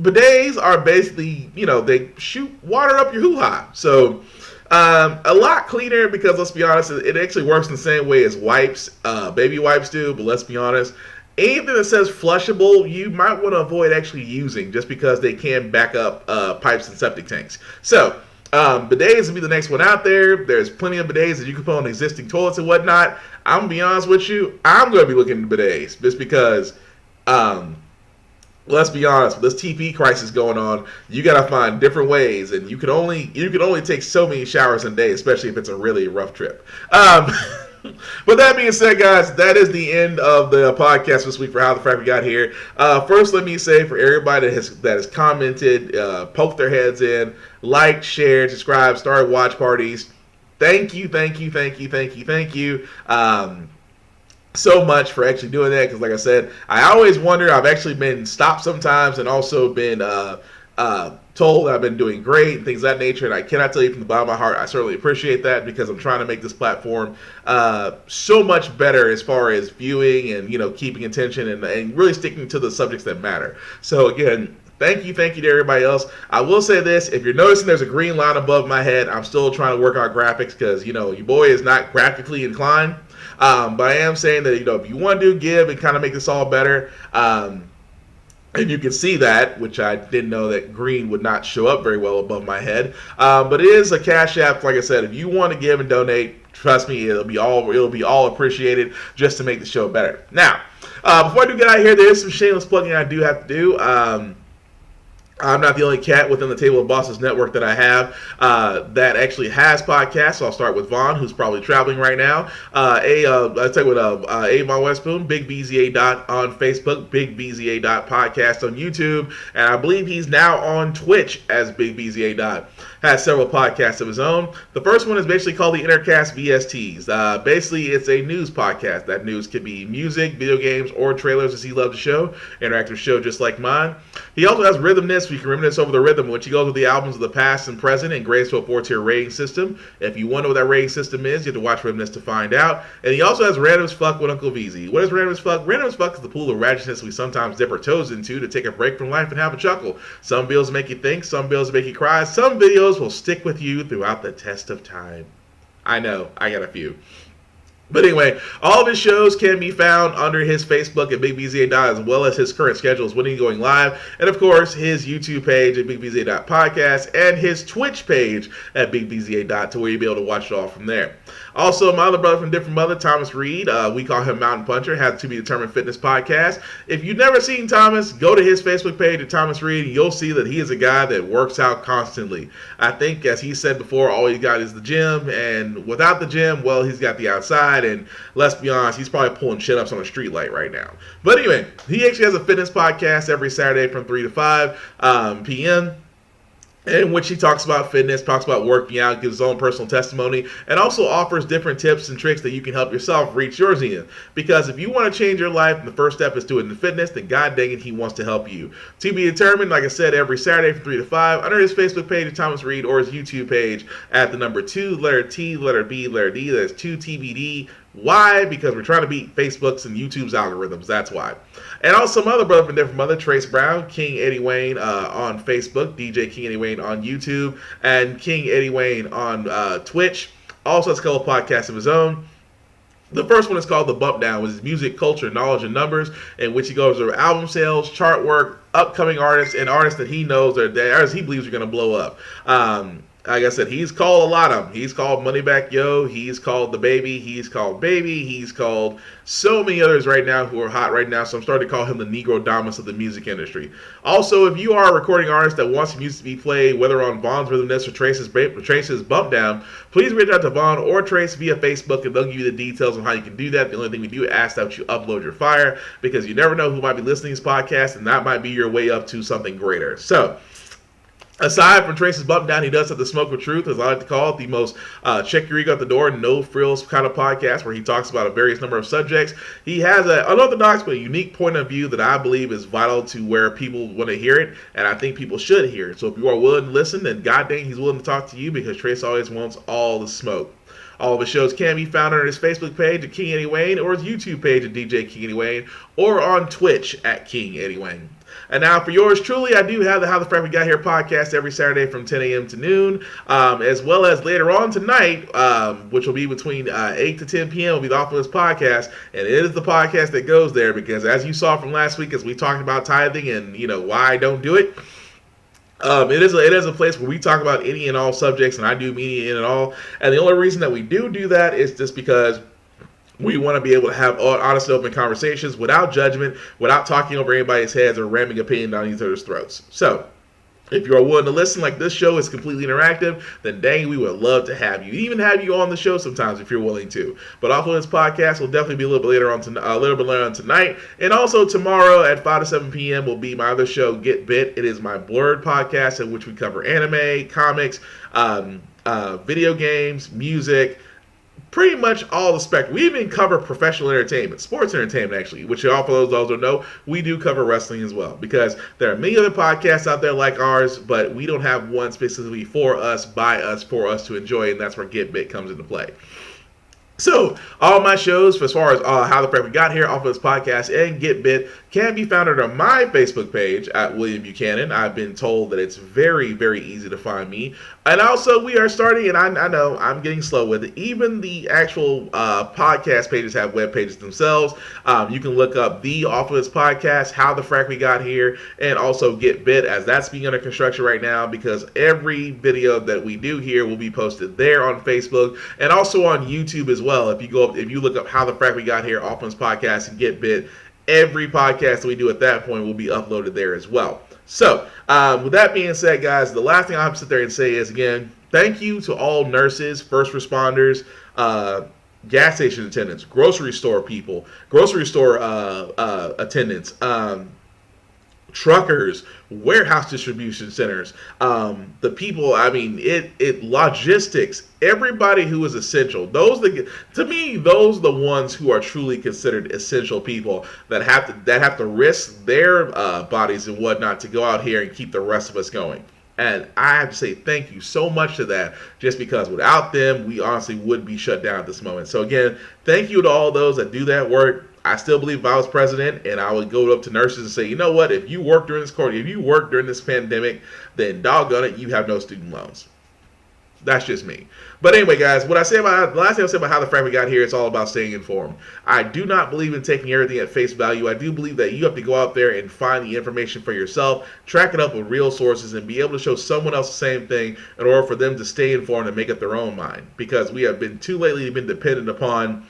Bidets are basically, they shoot water up your hoo-ha. So, a lot cleaner because, let's be honest, it actually works in the same way as wipes, baby wipes do, but let's be honest, anything that says flushable, you might want to avoid actually using just because they can back up pipes and septic tanks. So, bidets will be the next one out there. There's plenty of bidets that you can put on existing toilets and whatnot. I'm going to be honest with you, I'm going to be looking at bidets just because, let's be honest, with this TP crisis going on, you got to find different ways, and you can only take so many showers a day, especially if it's a really rough trip. But that being said, guys, that is the end of the podcast this week for How the Frack We Got Here. First, let me say for everybody that has commented, poked their heads in, liked, shared, subscribed, started watch parties, thank you so much for actually doing that, because like I said, I always wonder, I've actually been stopped sometimes and also been told I've been doing great and things of that nature, and I cannot tell you from the bottom of my heart, I certainly appreciate that, because I'm trying to make this platform so much better as far as viewing and keeping attention and really sticking to the subjects that matter. So again, thank you to everybody else. I will say this, if you're noticing there's a green line above my head, I'm still trying to work on graphics because your boy is not graphically inclined. But I am saying that if you want to give and kind of make this all better, and you can see that, which I didn't know that green would not show up very well above my head. But it is a Cash App. Like I said, if you want to give and donate, trust me, it'll be all appreciated just to make the show better. Now, before I do get out of here, there is some shameless plugging I do have to do. I'm not the only cat within the Table of Bosses network that I have that actually has podcasts. So I'll start with Vaughn, who's probably traveling right now. I'll tell you what, Avon Westboom, Big BZA Dot on Facebook, Big BZA Dot podcast on YouTube, and I believe he's now on Twitch as Big BZA Dot. Has several podcasts of his own. The first one is basically called the Intercast VSTs. Basically, it's a news podcast. That news could be music, video games, or trailers, as he loves to show. Interactive show just like mine. He also has Rhythm This, reminisce, we can reminisce over the rhythm, which he goes with the albums of the past and present and grades to a 4-tier rating system. If you wonder what that rating system is, you have to watch Reminisce to find out. And he also has Random as Fuck with Uncle VZ. What is Random as Fuck? Random as Fuck is the pool of ratchetness we sometimes dip our toes into to take a break from life and have a chuckle. Some videos make you think, some videos make you cry, some videos will stick with you throughout the test of time. I know, I got a few. But anyway, all of his shows can be found under his Facebook at BigBZA, as well as his current schedules when he's going live. And of course, his YouTube page at BigBZA.podcast and his Twitch page at BigBZA, to where you'll be able to watch it all from there. Also, my other brother from different mother, Thomas Reed, we call him Mountain Puncher, has To Be Determined Fitness Podcast. If you've never seen Thomas, go to his Facebook page at Thomas Reed, and you'll see that he is a guy that works out constantly. I think, as he said before, all he's got is the gym, and without the gym, well, he's got the outside, and let's be honest, he's probably pulling chin-ups on a street light right now. But anyway, he actually has a fitness podcast every Saturday from 3 to 5 p.m., in which he talks about fitness, talks about working out, gives his own personal testimony, and also offers different tips and tricks that you can help yourself reach your zenith. Because if you want to change your life, and the first step is to it in the fitness, then god dang it, he wants to help you. To Be Determined, like I said, every Saturday from 3 to 5, under his Facebook page at Thomas Reed, or his YouTube page at the number 2, letter T, letter B, letter D, that's 2TBD. Why? Because we're trying to beat Facebook's and YouTube's algorithms. That's why. And also my other brother from different mother, Trace Brown, King Eddie Wayne on Facebook, DJ King Eddie Wayne on YouTube, and King Eddie Wayne on Twitch. Also has a couple podcasts of his own. The first one is called The Bump Down, which is music, culture, knowledge, and numbers, in which he goes over album sales, chart work, upcoming artists, and artists that he knows or artists he believes are going to blow up. Like I said, he's called a lot of them. He's called Moneybagg Yo. He's called The Baby. He's called Baby. He's called so many others right now who are hot right now. So I'm starting to call him the Negro Domus of the music industry. Also, if you are a recording artist that wants music to be played, whether on Vaughn's Rhythmness or Trace's Bump Down, please reach out to Vaughn or Trace via Facebook, and they'll give you the details on how you can do that. The only thing we do ask that you upload your fire, because you never know who might be listening to this podcast, and that might be your way up to something greater. So, aside from Trace's Bump Down, he does have the Smoke with Truth, as I like to call it, the most check your ego at the door, no frills kind of podcast, where he talks about a various number of subjects. He has an unorthodox but a unique point of view that I believe is vital to where people want to hear it, and I think people should hear it. So if you are willing to listen, then god dang, he's willing to talk to you, because Trace always wants all the smoke. All of his shows can be found on his Facebook page at King Eddie Wayne, or his YouTube page at DJ King Eddie Wayne, or on Twitch at King Eddie Wayne. And now for yours truly, I do have the How the Frack We Got Here podcast every Saturday from 10 a.m. to noon, as well as later on tonight, which will be between 8 to 10 p.m. will be the Off List podcast, and it is the podcast that goes there, because as you saw from last week, as we talked about tithing and why I don't do it. It is a place where we talk about any and all subjects, and I do media in and all. And the only reason that we do that is just because we want to be able to have honest and open conversations without judgment, without talking over anybody's heads or ramming opinion down each other's throats. So, if you are willing to listen, like this show is completely interactive, then dang, we would love to have you. Even have you on the show sometimes if you're willing to. But off of this podcast will definitely be a little bit later on tonight. And also tomorrow at 5 to 7 p.m. will be my other show, Get Bit. It is my Blurred podcast, in which we cover anime, comics, video games, music, pretty much all the spectrum. We even cover professional entertainment, sports entertainment actually, which all for those don't know, we do cover wrestling as well, because there are many other podcasts out there like ours, but we don't have one specifically for us, by us, for us to enjoy, and that's where Get Bit comes into play. So, all my shows, as far as How the Frack We Got Here, Off of This Podcast, and Get Bit, can be found under my Facebook page at William Buchanan. I've been told that it's very, very easy to find me. And also, we are starting, and I know I'm getting slow with it, even the actual podcast pages have web pages themselves. You can look up the Off of This Podcast, How the Frack We Got Here, and also Get Bit, as that's being under construction right now, because every video that we do here will be posted there on Facebook, and also on YouTube as well. If you look up How the Frack We Got Here, Off of This Podcast, and Get Bit, every podcast that we do at that point will be uploaded there as well. So, with that being said, guys, the last thing I have to sit there and say is, again, thank you to all nurses, first responders, gas station attendants, grocery store people, grocery store attendants, truckers, warehouse distribution centers, the people, I mean, logistics, everybody who is essential. To me, those are the ones who are truly considered essential people that have to risk their bodies and whatnot to go out here and keep the rest of us going. And I have to say thank you so much to that, just because without them, we honestly would be shut down at this moment. So again, thank you to all those that do that work. I still believe if I was president and I would go up to nurses and say, you know what, if you work during this quarantine, if you work during this pandemic, then doggone it, you have no student loans. That's just me. But anyway, guys, the last thing I'll say about how the Frack We Got Here, it's all about staying informed. I do not believe in taking everything at face value. I do believe that you have to go out there and find the information for yourself, track it up with real sources, and be able to show someone else the same thing in order for them to stay informed and make up their own mind. Because we have been too lately been dependent upon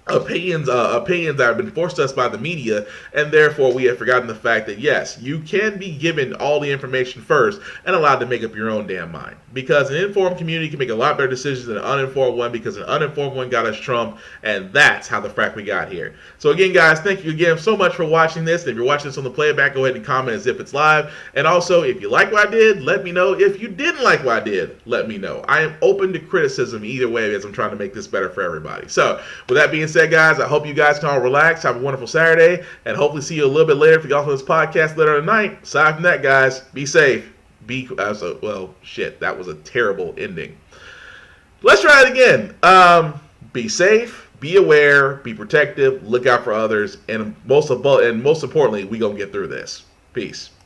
opinions that have been forced us by the media, and therefore we have forgotten the fact that yes, you can be given all the information first and allowed to make up your own damn mind, because an informed community can make a lot better decisions than an uninformed one, because an uninformed one got us Trump, and that's how the Frack We Got Here. So again, guys, thank you again so much for watching this. If you're watching this on the playback, go ahead and comment as if it's live, and also if you like what I did, let me know. If you didn't like what I did, let me know. I am open to criticism either way, as I'm trying to make this better for everybody. So with that being said, guys, I hope you guys can all relax, have a wonderful Saturday, and hopefully see you a little bit later for y'all for this podcast later tonight. Aside from that, guys, be safe. Shit, that was a terrible ending. Let's try it again. Be safe, be aware, be protective, look out for others, and most importantly, we gonna get through this. Peace.